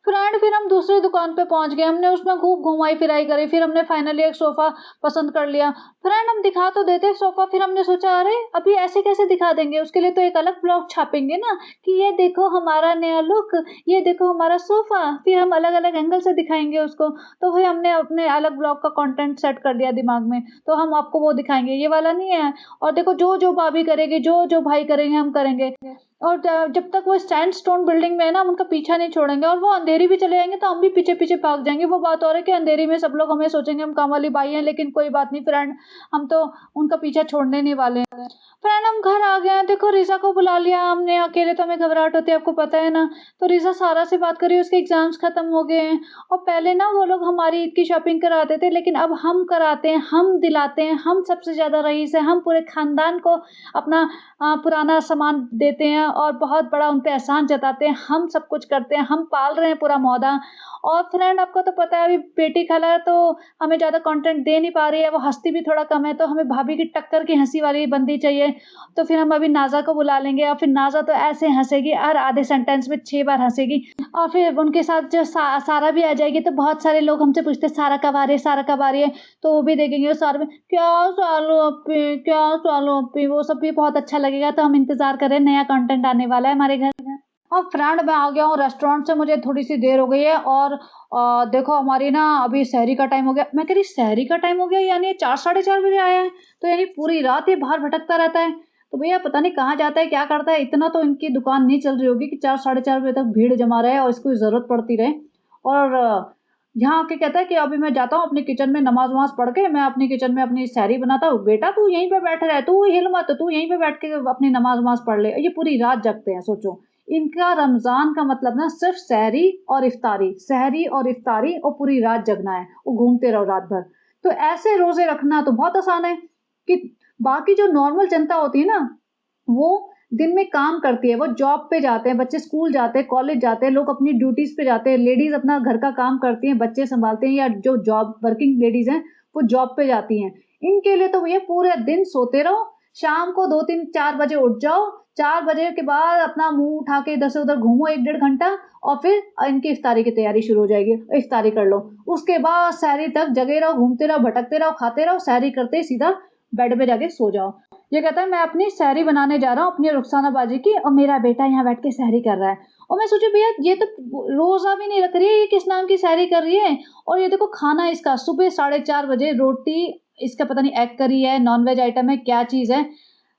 फ्रेंड फिर हम दूसरी दुकान पे पहुँच गए, हमने उसमें खूब घुमाई-फिराई करी, फिर हमने फाइनली एक सोफ़ा पसंद कर लिया। फ्रेंड हम दिखा तो देते सोफ़ा, फिर हमने सोचा अरे! अभी ऐसे कैसे दिखा देंगे, उसके लिए तो एक अलग ब्लॉग छापेंगे ना कि ये देखो हमारा नया लुक, ये देखो हमारा सोफ़ा, फिर हम अलग-अलग एंगल से दिखाएँगे उसको। तो फिर हमने अपने अलग ब्लॉग का कंटेंट सेट कर दिया दिमाग में, तो हम आपको वो दिखाएँगे, ये वाला नहीं है और देखो जो-जो भाभी करेगी, जो-जो भाई करेंगे हम करेंगे। और जब तक वो सैंडस्टोन बिल्डिंग में है ना, हम उनका पीछा नहीं छोड़ेंगे और वो अंधेरी भी चले जाएँगे तो हम भी पीछे-पीछे भाग जाएँगे। वो बात और है कि अंधेरी में सब लोग हमें सोचेंगे हम काम वाली बाई हैं, लेकिन कोई बात नहीं फ्रेंड, हम तो उनका पीछा छोड़ने नहीं वाले हैं। फ्रेंड हम घर आ गए हैं, देखो रीज़ा को बुला लिया हमने, अकेले तो हमें घबराहट होती है आपको पता है ना। तो रीज़ा सारा से बात कर रही है, उसके एग्ज़ाम्स खत्म हो गए हैं और पहले ना वो लोग हमारी ईद की शॉपिंग कराते थे, लेकिन अब हम कराते हैं, हम दिलाते हैं, हम सबसे ज़्यादा रईस हैं, हम पूरे खानदान को अपना पुराना सामान देते हैं और बहुत बड़ा उन पे एहसान जताते हैं, हम सब कुछ करते हैं, हम पाल रहे हैं पूरा मौदा। और फ्रेंड आपको तो पता है अभी बेटी खाला है तो हमें ज़्यादा कंटेंट दे नहीं पा रही है, वो हँसती भी थोड़ा कम है, तो हमें भाभी की टक्कर की हँसी वाली बंदी चाहिए। तो फिर हम अभी नाज़ा को बुला लेंगे और फिर नाज़ा तो ऐसे हँसेगी, हर आधे सेंटेंस में 6 बार हँसेगी और फिर उनके साथ जो सारा भी आ जाएगी, तो बहुत सारे लोग हमसे पूछते हैं, "सारा कब आ रही है? सारा कब आ रही है?" तो वो भी देखेंगे और सारा में, "क्या सालू अप्पी, क्या सालू अप्पी?" वो सब भी बहुत अच्छा लगेगा, तो हम इंतज़ार कर रहे हैं, नया कंटेंट आने वाला है हमारे घर। और फ्रेंड मैं आ गया हूँ रेस्टोरेंट से, मुझे थोड़ी-सी देर हो गई है और देखो हमारी ना अभी सहरी का टाइम हो गया। मैं कह रही सहरी का टाइम हो गया यानी ये 4 साढ़े 4 बजे आया है, तो यानी पूरी रात ये बाहर भटकता रहता है। तो भैया पता नहीं कहाँ जाता है, क्या करता है, इतना तो इनकी दुकान नहीं चल रही होगी कि 4 साढ़े 4 बजे तक भीड़ जमा रहे और इसको ज़रूरत पड़ती रहे। और यहाँ आके कहता है कि अभी मैं जाता हूँ अपने किचन में नमाज़-वमाज़ पढ़ के मैं अपनी किचन में अपनी सहरी बनाता हूँ। बेटा तू यहीं पे बैठा रह, तू हिल मत, तू यहीं पे बैठ के अपनी नमाज़-वमाज़ पढ़ ले। ये पूरी रात जगते हैं सोचो। इनका रमज़ान का मतलब ना सिर्फ़ सहरी और इफ्तारी और पूरी रात जगना है, वो घूमते रहो रात भर। तो ऐसे रोज़े रखना तो बहुत आसान है कि बाकी जो नॉर्मल जनता होती है ना, वो दिन में काम करती है, वो जॉब पे जाते हैं, बच्चे स्कूल जाते हैं, कॉलेज जाते हैं, लोग अपनी ड्यूटीज़ पे जाते हैं, लेडीज़ अपना घर का काम करती हैं, बच्चे सँभालते हैं या जो जॉब वर्किंग लेडीज़ हैं, वो जॉब पे जाती हैं। इनके लिए तो भैया पूरे दिन सोते रहो, शाम को 2-3 4 बजे उठ जाओ, 4 बजे के बाद अपना मुँह उठा के इधर से उधर घूमो 1 डेढ़ घंटा और फिर इनकी इफ्तारी की तैयारी शुरू हो जाएगी, इफ्तारी कर लो। उसके बाद सहरी तक जगे रहो, घूमते रहो, भटकते रहो, खाते रहो, सहरी करते ही सीधा बेड पे जाके सो जाओ। ये कहता है मैं अपनी सहरी बनाने जा रहा हूँ अपनी रुखसाना बाजी की और मेरा बेटा यहाँ बैठ के सहरी कर रहा है। और मैं सोचूं भैया ये तो रोजा भी नहीं रख रही है, ये किस नाम की सहरी कर रही है। और ये देखो खाना इसका सुबह 4:30 बजे रोटी, इसका पता नहीं एग करी है, नॉनवेज आइटम है, क्या चीज है।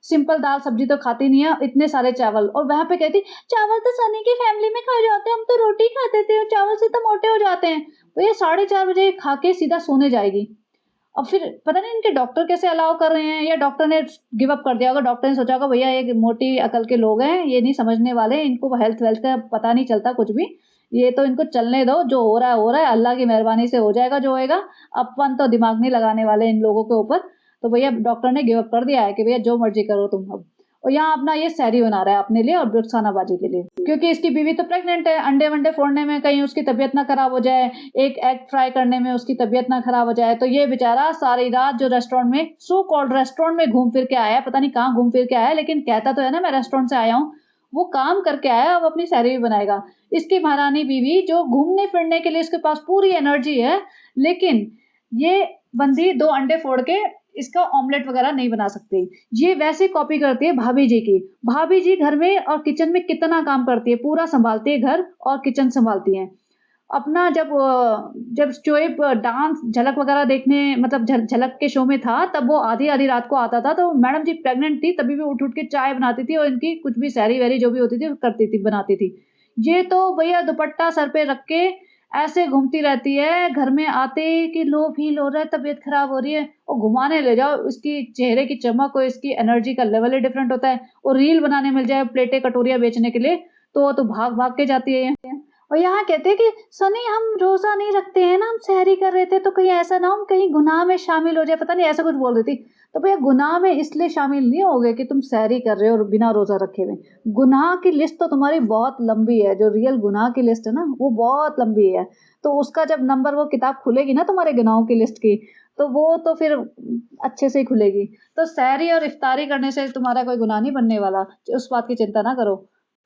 सिंपल दाल सब्जी तो खाती नहीं है, इतने सारे चावल। और वहां पे कहती चावल तो सनी की फैमिली में खाए जाते हैं, हम तो रोटी खाते थे और चावल से तो मोटे हो जाते हैं। तो ये 4:30 बजे खा के सीधा सोने जाएगी। और फिर पता नहीं इनके डॉक्टर कैसे अलाउ कर रहे हैं या डॉक्टर ने गिव अप कर दिया होगा। डॉक्टर ने सोचा होगा भैया ये मोटी अकल के लोग हैं, ये नहीं समझने वाले, इनको हेल्थ वेल्थ का पता नहीं चलता कुछ भी। ये तो इनको चलने दो, जो हो रहा है, अल्लाह की मेहरबानी से हो जाएगा जो होएगा। अपन तो दिमाग नहीं लगाने वाले इन लोगों के ऊपर। तो भैया डॉक्टर ने गिव अप कर दिया है कि भैया जो मर्ज़ी करो तुम अब। और यहाँ अपना ये सहरी बना रहा है अपने लिए और रुखसानाबाजी के लिए। क्योंकि इसकी बीवी तो प्रेग्नेंट है, अंडे-वंडे फोड़ने में कहीं उसकी तबीयत ना खराब हो जाए, एक एग फ्राई करने में उसकी तबीयत ना खराब हो जाए। तो ये बेचारा सारी रात जो रेस्टोरेंट में सो कॉल्ड रेस्टोरेंट में घूम फिर के आया है, पता नहीं कहाँ घूम फिर के आया है, लेकिन कहता तो है ना मैं रेस्टोरेंट से आया हूँ। वो काम करके आया है, अब अपनी सैलरी भी बनाएगा। इसकी महारानी बीवी जो घूमने फिरने के लिए इसके पास पूरी एनर्जी है, लेकिन ये बंदी 2 अंडे फोड़ के इसका ऑमलेट वगैरह नहीं बना सकती। ये वैसे कॉपी करती है भाभी जी की। भाभी जी घर में और किचन में कितना काम करती है, पूरा सँभालती है घर और किचन सँभालती हैं। अपना जब शोएब डांस झलक वगैरह देखने मतलब झलक के शो में था, तब वो आधी-आधी रात को आता था, तो मैडम जी प्रेग्नेंट थी, तभी भी उठ-उठ के चाय बनाती थी और इनकी कुछ भी सहरी-वहरी जो भी होती थी, वो करती थी, बनाती थी। ये तो भैया दुपट्टा सर पे रख के ऐसे घूमती रहती है, घर में आते ही कि लो फ़ील हो रहा है, तबीयत खराब हो रही है और घुमाने ले जाओ, इसकी चेहरे की चमक और इसकी एनर्जी का लेवल ही डिफरेंट होता है। और रील बनाने मिल जाए, प्लेटें, कटोरियाँ बेचने के लिए, तो वो तो भाग-भाग के जाती है। और यहाँ कहते हैं कि सनी हम रोज़ा नहीं रखते हैं ना, हम सहरी कर रहे थे, तो कहीं ऐसा ना हो हम कहीं गुनाह में शामिल हो जाए, पता नहीं ऐसा कुछ बोल रही थी। तो भैया गुनाह में इसलिए शामिल नहीं होगे कि तुम सहरी कर रहे हो और बिना रोज़ा रखे हुए। गुनाह की लिस्ट तो तुम्हारी बहुत लंबी है, जो रियल गुनाह की लिस्ट है ना, वो बहुत लंबी है। तो उसका जब नंबर वो किताब खुलेगी ना तुम्हारे गुनाहों की लिस्ट की, तो वो तो फिर अच्छे से ही खुलेगी। तो सहरी और इफ्तारी करने से तुम्हारा कोई गुनाह नहीं बनने वाला, उस बात की चिंता ना करो।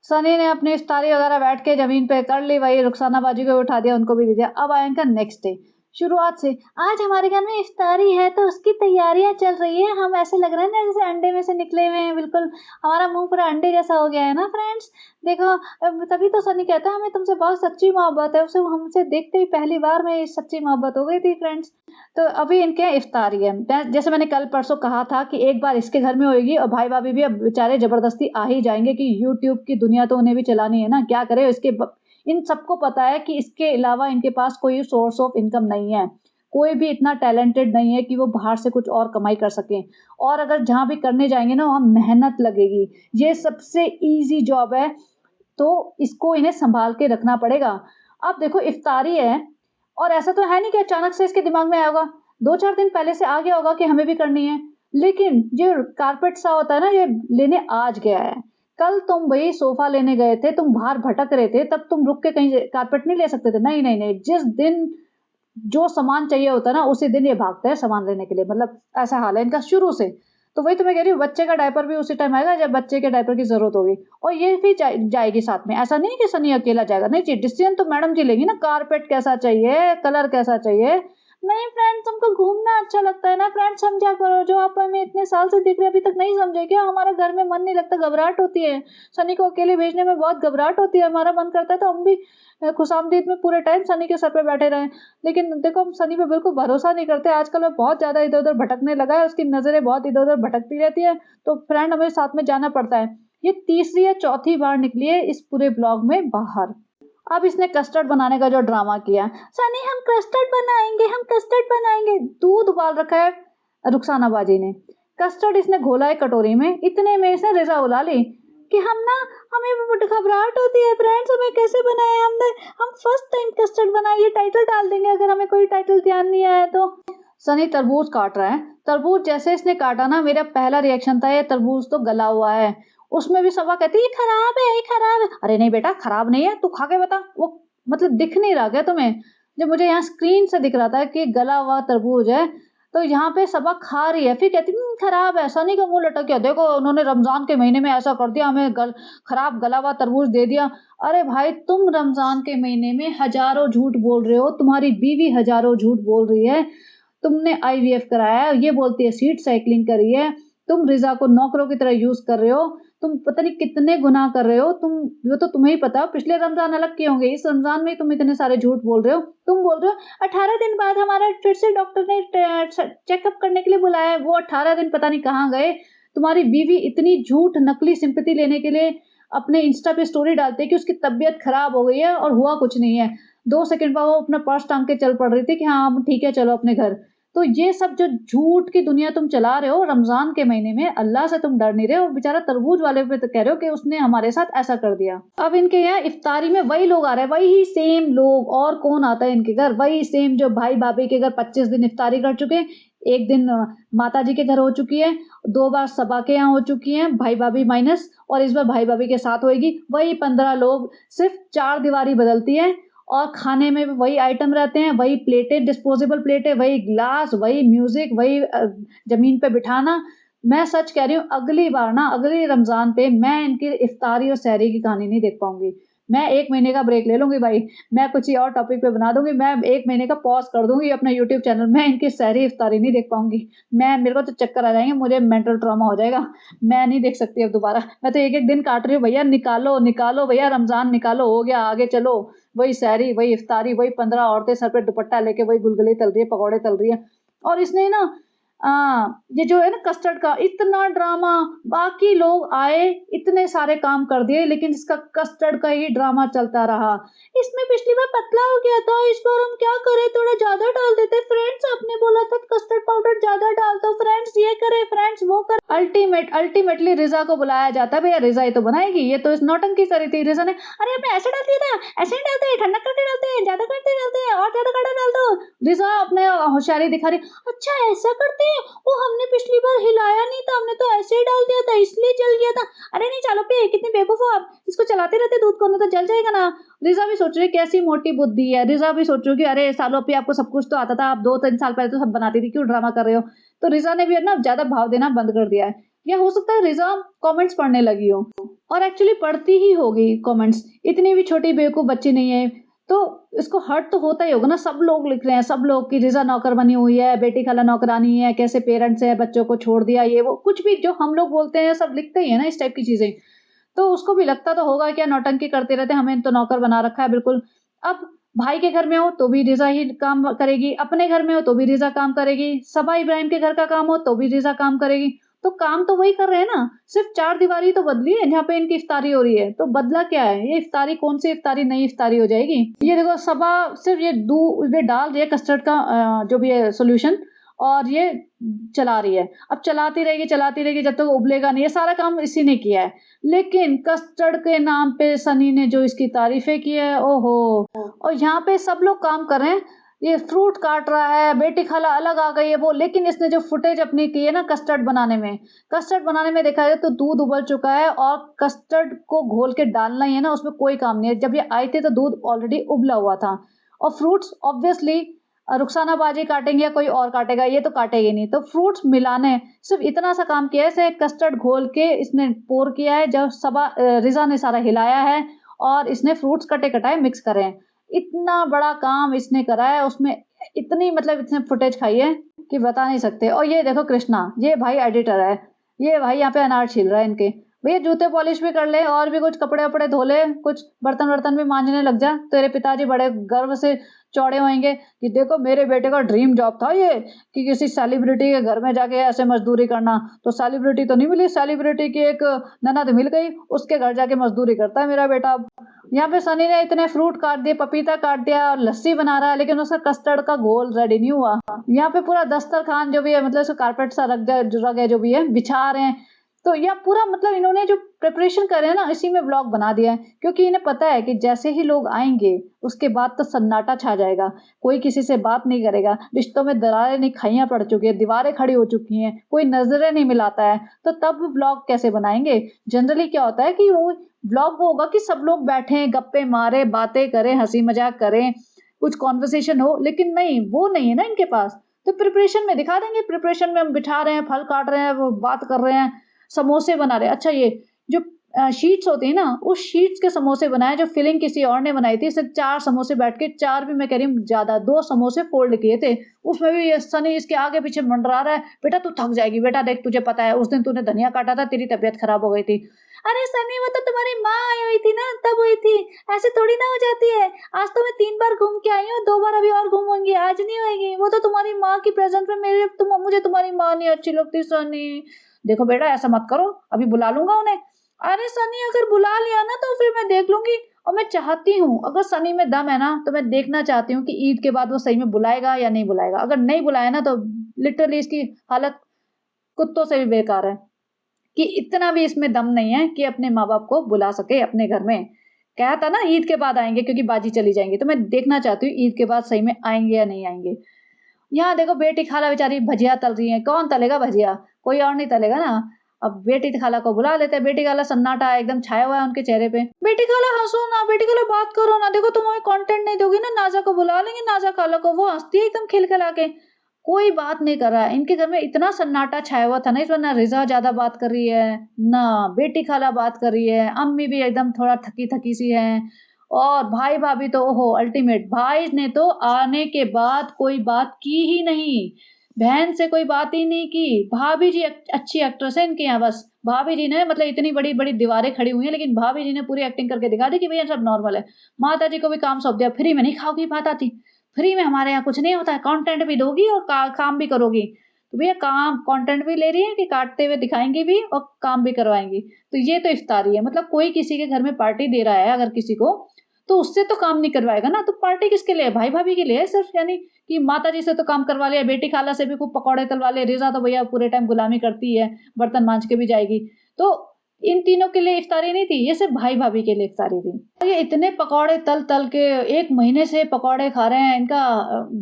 सनी ने अपनी इफ्तारी वगैरह बैठ के ज़मीन पे कर ली, वही रुखसाना बाजी को भी उठा दिया, उनको भी दे दिया। अब आया इनका नेक्स्ट डे, शुरुआत से, आज हमारे घर में इफ्तारी है तो उसकी तैयारियाँ चल रही है। हम ऐसे लग रहे हैं ना जैसे अंडे में से निकले हुए हैं, बिल्कुल हमारा मुँह पूरा अंडे जैसा हो गया है ना फ्रेंड्स। देखो तभी तो सनी कहता है हमें तुमसे बहुत सच्ची मोहब्बत है, उसे हमसे देखते ही पहली बार में सच्ची मोहब्बत हो गई थी फ्रेंड्स। तो अभी इनके इफ्तारी है, जैसे मैंने कल परसों कहा था कि एक बार इसके घर में होगी और भाई भाभी भी अब बेचारे जबरदस्ती आ ही जाएंगे कि यूट्यूब की दुनिया तो उन्हें भी चलानी है ना, क्या करे इन सबको पता है कि इसके अलावा इनके पास कोई सोर्स ऑफ इनकम नहीं है, कोई भी इतना टैलेंटेड नहीं है कि वो बाहर से कुछ और कमाई कर सके, और अगर जहाँ भी करने जाएंगे ना वहाँ मेहनत लगेगी, ये सबसे ईजी जॉब है, तो इसको इन्हें संभाल के रखना पड़ेगा। अब देखो इफ्तारी है, और ऐसा तो है नहीं कि अचानक से इसके दिमाग में आया होगा, 2-4 दिन पहले से आ गया होगा कि हमें भी करनी है। लेकिन जो कारपेट सा होता है ना, ये लेने आज गया है। कल तुम भई सोफ़ा लेने गए थे, तुम बाहर भटक रहे थे, तब तुम रुक के कहीं कारपेट नहीं ले सकते थे? नहीं, नहीं, नहीं, जिस दिन जो सामान चाहिए होता है ना, उसी दिन ये भागता है सामान लेने के लिए, मतलब ऐसा हाल है इनका शुरू से। तो वही तो मैं कह रही हूँ, बच्चे का डायपर भी उसी टाइम आएगा जब बच्चे के डायपर की ज़रूरत होगी, और ये भी जाएगी साथ में। ऐसा नहीं है कि सनी अकेला जाएगा, नहीं जी, डिसीज़न तो मैडम जी लेंगी ना, कारपेट कैसा चाहिए, कलर कैसा चाहिए। नहीं फ्रेंड्स, हमको घूमना अच्छा लगता है ना फ्रेंड्स, समझा करो, जो आप हमें इतने साल से दिख रहे अभी तक नहीं समझे क्या? हमारा घर में मन नहीं लगता, घबराहट होती है। सनी को अकेले भेजने में बहुत घबराहट होती है, हमारा मन करता है तो हम भी खुशामदीद में पूरे टाइम सनी के सर पे बैठे रहें। लेकिन देखो हम सनी पे बिल्कुल भरोसा नहीं करते, आजकल वो बहुत ज़्यादा इधर-उधर भटकने लगा है, उसकी नज़रें बहुत इधर-उधर भटकती रहती है, तो फ्रेंड हमें साथ में जाना पड़ता है। ये तीसरी या चौथी बार निकली है इस पूरे ब्लॉग में बाहर। अब इसने कस्टर्ड बनाने का जो ड्रामा किया, सनी हम कस्टर्ड बनाएँगे, हम कस्टर्ड बनाएँगे। दूध उबाल रखा है रुखसाना बाजी ने। कस्टर्ड इसने घोला है कटोरी में, इतने में इसने रिज़ा उला ली कि हमें घबराहट होती है फ्रेंड्स, हमें कैसे बनाएँ हमने, हम फर्स्ट टाइम कस्टर्ड बनाए, ये टाइटल डाल देंगे अगर हमें कोई टाइटल ध्यान नहीं आया तो। सनी तरबूज काट रहा है, तरबूज जैसे इसने काटा ना, मेरा पहला रिएक्शन था ये तरबूज तो गला हुआ है। उसमें भी सबा कहती है ये खराब है, ये खराब है। अरे नहीं बेटा खराब नहीं है, तू खा के बता। वो मतलब दिख नहीं रहा क्या तुम्हें? जब मुझे यहाँ स्क्रीन से दिख रहा था कि गला हुआ तरबूज है, तो यहाँ पे सबा खा रही है, फिर कहती खराब है। सनी का मुंह लटक गया, देखो उन्होंने रमजान के महीने में ऐसा कर दिया, हमें खराब गला हुआ तरबूज दे दिया। अरे भाई तुम रमजान के महीने में हजारों झूठ बोल रहे हो, तुम्हारी बीवी हजारों झूठ बोल रही है, तुमने आईवीएफ कराया है, ये बोलती है सीड साइक्लिंग करी है, तुम रिजा को नौकरों की तरह यूज कर रहे हो, तुम पता नहीं कितने गुनाह कर रहे हो, वो तो तुम्हें ही पता है। पिछले रमजान अलग किए होंगे, इस रमजान में तुम इतने सारे झूठ बोल रहे हो। तुम बोल रहे हो 18 दिन बाद हमारा फिर से डॉक्टर ने चेकअप करने के लिए बुलाया है, वो 18 दिन पता नहीं कहाँ गए। तुम्हारी बीवी इतनी झूठ नकली सिंपैथी लेने के लिए अपने इंस्टा पे स्टोरी डालती है कि उसकी तबीयत खराब हो गई है और हुआ कुछ नहीं है। 2 सेकंड बाद वो अपना पर्स टांग के चल पड़ रही थी कि हाँ हम ठीक है चलो अपने घर। तो ये सब जो झूठ की दुनिया तुम चला रहे हो रमजान के महीने में, अल्लाह से तुम डर नहीं रहे हो, बेचारा तरबूज वाले पे तो कह रहे हो कि उसने हमारे साथ ऐसा कर दिया। अब इनके यहाँ इफ्तारी में वही लोग आ रहे हैं, वही सेम लोग, और कौन आता है इनके घर, वही सेम जो भाई भाभी के घर 25 दिन इफ्तारी कर चुके हैं। एक दिन माता जी के घर हो चुकी है, 2 बार सबा के यहाँ हो चुकी हैं भाई भाभी माइनस, और इस बार भाई भाभी के साथ होएगी। वही 15 लोग, सिर्फ 4 दीवारी बदलती है, और खाने में भी वही आइटम रहते हैं, वही प्लेटें, डिस्पोजेबल प्लेटें, वही ग्लास, वही म्यूजिक, वही जमीन पे बिठाना। मैं सच कह रही हूँ, अगली बार ना, अगली रमजान पे मैं इनकी इफ्तारी और सहरी की कहानी नहीं देख पाऊंगी। मैं 1 महीने का ब्रेक ले लूंगी भाई, मैं कुछ ही और टॉपिक पे बना दूंगी, मैं 1 महीने का पॉज कर दूंगी अपना यूट्यूब चैनल, मैं इनकी सहरी इफ्तारी नहीं देख पाऊंगी। मेरे को तो चक्कर आ जाएंगे, मुझे मेंटल ट्रॉमा हो जाएगा, मैं नहीं देख सकती अब दोबारा। मैं तो एक एक दिन काट रही हूँ, भैया निकालो निकालो, भैया रमजान निकालो, हो गया आगे चलो। वही सहरी, वही इफ्तारी, वही 15 औरतें सर पे दुपट्टा लेके वही गुलगुले तल रही है, पकौड़े तल रही है। और इसने ना ये जो है ना कस्टर्ड का इतना ड्रामा, बाकी लोग आए इतने सारे काम कर दिए, लेकिन इसका कस्टर्ड का ही ड्रामा चलता रहा। इसमें पिछली बार पतला हो गया था, इस बार हम क्या करें, थोड़ा ज्यादा डाल देते फ्रेंड्स, आपने बोला था कस्टर्ड पाउडर ज्यादा डाल दो फ्रेंड्स, ये करे फ्रेंड्स वो कर। अल्टीमेटली रिजा को बुलाया जाता है, भैया रिजा ही तो बनाएगी, ये तो इस नौटंकी करी थी रिजा ने। अरे हमने ऐसे डाल दिया था, ऐसे नहीं डालते, ठंडा करके डालते हैं, ज्यादा करके डालते हैं, और ज्यादा काढ़ा डाल दो। रिजा अपने होशियारी दिखा रही, अच्छा ऐसा करते हैं, वो हमने पिछली बार हिलाया नहीं था, हमने तो ऐसे ही डाल दिया था इसलिए जल गया था। अरे नहीं चालो पे, कितनी बेवकूफ हो आप, इसको चलाते रहते दूध को, नहीं तो जल जाएगा ना। रिजा भी सोच रही कैसी मोटी बुद्धि है, रिजा भी सोच रही कि अरे सालों पे आपको सब कुछ तो आता था, आप 2-3 साल पहले तो सब बनाती थी, क्यों ड्रामा कर रहे हो। तो रिजा ने भी ना ज्यादा भाव देना बंद कर दिया है। या हो सकता है रिजा कमेंट्स पढ़ने लगी हो और एक्चुअली पढ़ती ही होगी कमेंट्स, इतनी भी छोटी बेवकूफ बच्ची नहीं है। तो इसको हर्ट तो होता ही होगा ना, सब लोग लिख रहे हैं, सब लोग की रिजा नौकर बनी हुई है, बेटी खाला नौकरानी है, कैसे पेरेंट्स है, बच्चों को छोड़ दिया, ये वो कुछ भी जो हम लोग बोलते हैं सब लिखते ही है ना इस टाइप की चीजें। तो उसको भी लगता तो होगा क्या नौटंकी करते रहते, हमें तो नौकर बना रखा है बिल्कुल। अब भाई के घर में हो तो भी रिजा ही काम करेगी, अपने घर में हो तो भी रिजा काम करेगी, सबा इब्राहिम के घर का काम हो तो भी रिजा काम करेगी। तो काम तो वही कर रहे हैं ना, सिर्फ चार दीवारी तो बदली है जहाँ पे इनकी इफ्तारी हो रही है। तो बदला क्या है, ये इफ्तारी कौन सी इफ्तारी, नई इफ्तारी हो जाएगी। ये देखो सबा सिर्फ ये डाल रही है कस्टर्ड का जो भी है सोल्यूशन, और ये चला रही है। अब चलाती रहेगी जब तक उबलेगा नहीं, ये सारा काम इसी ने किया है। लेकिन कस्टर्ड के नाम पे सनी ने जो इसकी तारीफें की है, ओहो। और यहाँ पे सब लोग काम कर रहे हैं, ये फ्रूट काट रहा है, बेटी खाला अलग आ गई है वो, लेकिन इसने जो फुटेज अपनी की है ना कस्टर्ड बनाने में देखा जाए तो दूध उबल चुका है और कस्टर्ड को घोल के डालना ही है ना, उसमें कोई काम नहीं है। जब ये आई थी तो दूध ऑलरेडी उबला हुआ था। और फ्रूट्स ऑब्वियसली रुखसाना बाजी काटेंगे या कोई और काटेगा, ये तो काटेगी नहीं। तो फ्रूट्स मिलाने सिर्फ इतना सा काम किया है, इसे कस्टर्ड घोल के इसने पोर किया है, जब रिजा ने सारा हिलाया है और इसने फ्रूट्स कटे कटाए मिक्स करे हैं। इतना बड़ा काम इसने करा है, उसमें इतनी मतलब इसने फुटेज खाई है कि बता नहीं सकते। और ये देखो कृष्णा, ये भाई एडिटर है, ये भाई यहाँ पे अनार छील रहा है इनके। भैया जूते पॉलिश भी कर ले और भी कुछ कपड़े वपड़े धो ले, कुछ बर्तन वर्तन भी मांजने लग जा, तेरे पिताजी बड़े गर्व से चौड़े होंगे कि देखो मेरे बेटे का ड्रीम जॉब था ये, कि किसी सेलिब्रिटी के घर में जाके ऐसे मजदूरी करना। तो सेलिब्रिटी तो नहीं मिली, सेलिब्रिटी की एक ननद मिल गई, उसके घर जाके मजदूरी करता है मेरा बेटा। यहाँ पे सनी ने इतने फ्रूट काट दिए, पपीता काट दिया और लस्सी बना रहा है, लेकिन उसका कस्टर्ड का घोल रेडी नहीं हुआ। यहाँ पे पूरा दस्तरखान जो भी है, मतलब उसका कारपेट सा रग है जो भी है, बिछा रहे हैं। तो यह पूरा मतलब इन्होंने जो प्रिपरेशन करे हैं ना, इसी में ब्लॉग बना दिया है, क्योंकि इन्हें पता है कि जैसे ही लोग आएंगे उसके बाद तो सन्नाटा छा जाएगा, कोई किसी से बात नहीं करेगा, रिश्तों में दरारें नहीं खाइयां पड़ चुकी है, दीवारें खड़ी हो चुकी हैं, कोई नजरें नहीं मिलाता है, तो तब ब्लॉग कैसे बनाएंगे। जनरली क्या होता है कि वो ब्लॉग वो होगा कि सब लोग बैठे गप्पे मारे, बातें करें, हंसी मजाक करें, कुछ कॉन्वर्सेशन हो, लेकिन नहीं, वो नहीं है ना इनके पास। तो प्रिपरेशन में दिखा देंगे, प्रिपरेशन में हम बिठा रहे हैं, फल काट रहे हैं, वो बात कर रहे हैं, समोसे बना रहे हैं। अच्छा, ये जो शीट्स होती है ना, उस शीट्स के समोसे बनाए जो फिलिंग किसी और ने बनाई थी। सिर्फ 4 समोसे बैठ के, 4 भी मैं कह रही हूँ ज्यादा, 2 समोसे फोल्ड किए थे। उसमें भी ये सनी इसके आगे पीछे मंडरा रहा है, बेटा तू थक जाएगी, बेटा देख तुझे पता है उस दिन तूने धनिया काटा था, तेरी तबीयत खराब हो गई थी। अरे सनी, वो तो तुम्हारी माँ आई हुई थी ना, तब हुई थी, ऐसे थोड़ी ना हो जाती है। आज तो मैं 3 बार घूम के आई हूँ, 2 बार अभी और घूमूंगी, आज नहीं होगी। वो तो तुम्हारी माँ की प्रेजेंस में मुझे तुम्हारी माँ नहीं अच्छी लगती सनी। देखो बेटा ऐसा मत करो, अभी बुला लूंगा उन्हें। अरे सनी, अगर बुला लिया ना तो फिर मैं देख लूंगी। और मैं चाहती हूँ, अगर सनी में दम है ना, तो मैं देखना चाहती हूँ कि ईद के बाद वो सही में बुलाएगा या नहीं बुलाएगा। अगर नहीं बुलाया ना तो लिटरली इसकी हालत कुत्तों से भी बेकार है, कि इतना भी इसमें दम नहीं है कि अपने माँ बाप को बुला सके अपने घर में। कहा था ना ईद के बाद आएंगे क्योंकि बाजी चली जाएंगी, तो मैं देखना चाहती हूँ ईद के बाद सही में आएंगे या नहीं आएंगे। यहाँ देखो बेटी खाला बेचारी भजिया तल रही है, कौन तलेगा भजिया, कोई और नहीं तलेगा ना। अब बेटी खाला को बुला लेते हैं, बेटी खाला सन्नाटा है एकदम छाया हुआ है उनके चेहरे पे। बेटी खाला हंसो ना, बेटी खाला बात करो ना, देखो तुम हमें कंटेंट नहीं दोगी ना, नाजा को बुला लेंगे, नाजा खाला को, वो हंसती है एकदम खिलखिला के। कोई बात नहीं कर रहा है, इनके घर में इतना सन्नाटा छाया हुआ था ना, इस बार ना रिजा ज्यादा बात कर रही है, ना बेटी खाला बात कर रही है, अम्मी भी एकदम थोड़ा थकी थकी सी है। और भाई भाभी तो ओहो अल्टीमेट, भाई ने तो आने के बाद कोई बात की ही नहीं, बहन से कोई बात ही नहीं की। भाभी जी अच्छी एक्ट्रेस है इनके यहाँ, बस भाभी जी ने मतलब इतनी बड़ी बड़ी दीवारें खड़ी हुई हैं, लेकिन भाभी जी ने पूरी एक्टिंग करके दिखा दी कि भैया सब नॉर्मल है। माता जी को भी काम सौंप दिया, फ्री में नहीं खाओगी माता जी, फ्री में हमारे यहाँ कुछ नहीं होता है, कंटेंट भी दोगी और काम भी करोगी। तो भैया काम कंटेंट भी ले रही है कि काटते हुए दिखाएंगी भी और काम भी करवाएंगी। तो ये तो इफ्तारी है, मतलब कोई किसी के घर में पार्टी दे रहा है अगर किसी को, तो उससे तो काम नहीं करवाएगा ना, तो पार्टी किसके लिए है, भाई भाभी के लिए है सिर्फ। यानी कि माता जी से तो काम करवा लिया, बेटी खाला से भी खूब पकौड़े तलवा ले, रिजा तो भैया पूरे टाइम गुलामी करती है, बर्तन मांज के भी जाएगी। तो इन तीनों के लिए इफ्तारी नहीं थी, ये सिर्फ भाई भाभी के लिए इफ्तारी थी। और ये इतने पकौड़े तल तल के 1 महीने से पकौड़े खा रहे हैं, इनका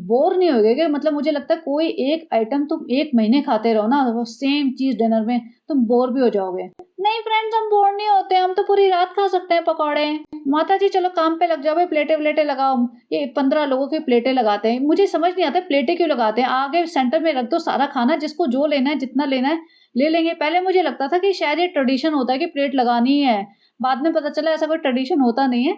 बोर नहीं होगे क्या? मतलब मुझे लगता है कोई एक आइटम तुम 1 महीने खाते रहो ना, वो सेम चीज डिनर में, तुम बोर भी हो जाओगे। नहीं फ्रेंड्स, हम बोर नहीं होते, हम तो पूरी रात खा सकते हैं पकौड़े। माता जी चलो काम पे लग जाओ भाई, प्लेटें व्लेटें लगाओ। ये 15 लोगों की प्लेटें लगाते हैं, मुझे समझ नहीं आता प्लेटें क्यों लगाते हैं। आगे सेंटर में रख दो सारा खाना, जिसको जो लेना है जितना लेना है, ले लेंगे। पहले मुझे लगता था कि शायद ये ट्रेडिशन होता है कि प्लेट लगानी ही है, बाद में पता चला ऐसा कोई ट्रेडिशन होता नहीं है।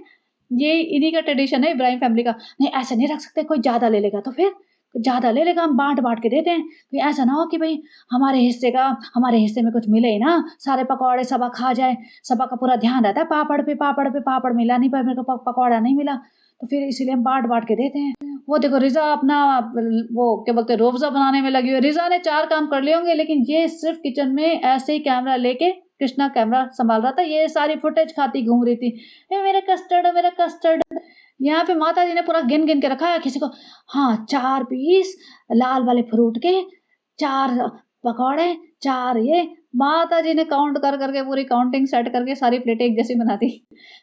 ये इन्हीं का ट्रेडिशन है इब्राहिम फैमिली का। नहीं ऐसे नहीं रख सकते, कोई ज़्यादा ले लेगा तो फिर? ज़्यादा ले लेगा, हम बाँट-बाँट के देते हैं। कोई ऐसा ना हो कि भई हमारे हिस्से में कुछ मिले ही ना, सारे पकौड़े सबा खा जाए। सबा का पूरा ध्यान रहता है पापड़ पे, पापड़ मिला नहीं पर मेरे को पकौड़ा नहीं मिला। तो फिर इसीलिए हम बाँट-बाँट के देते हैं। वो देखो रिज़ा अपना वो क्या बोलते हैं रूअफ़ज़ा बनाने में लगी हुई है। रिज़ा ने 4 काम कर लिए होंगे लेकिन ये सिर्फ़ किचन में ऐसे ही कैमरा लेके कृष्णा कैमरा सँभाल रहा था। ये सारी फुटेज खाती घूम रही थी। मेरा कस्टर्ड, मेरा कस्टर्ड। यहाँ पे माताजी ने पूरा गिन-गिन के रखा है किसी को हाँ, 4 पीस लाल वाले फ्रूट के, 4 पकौड़े, 4 ये माताजी ने काउंट कर के पूरी काउंटिंग सेट करके सारी प्लेटें एक जैसी बना दी।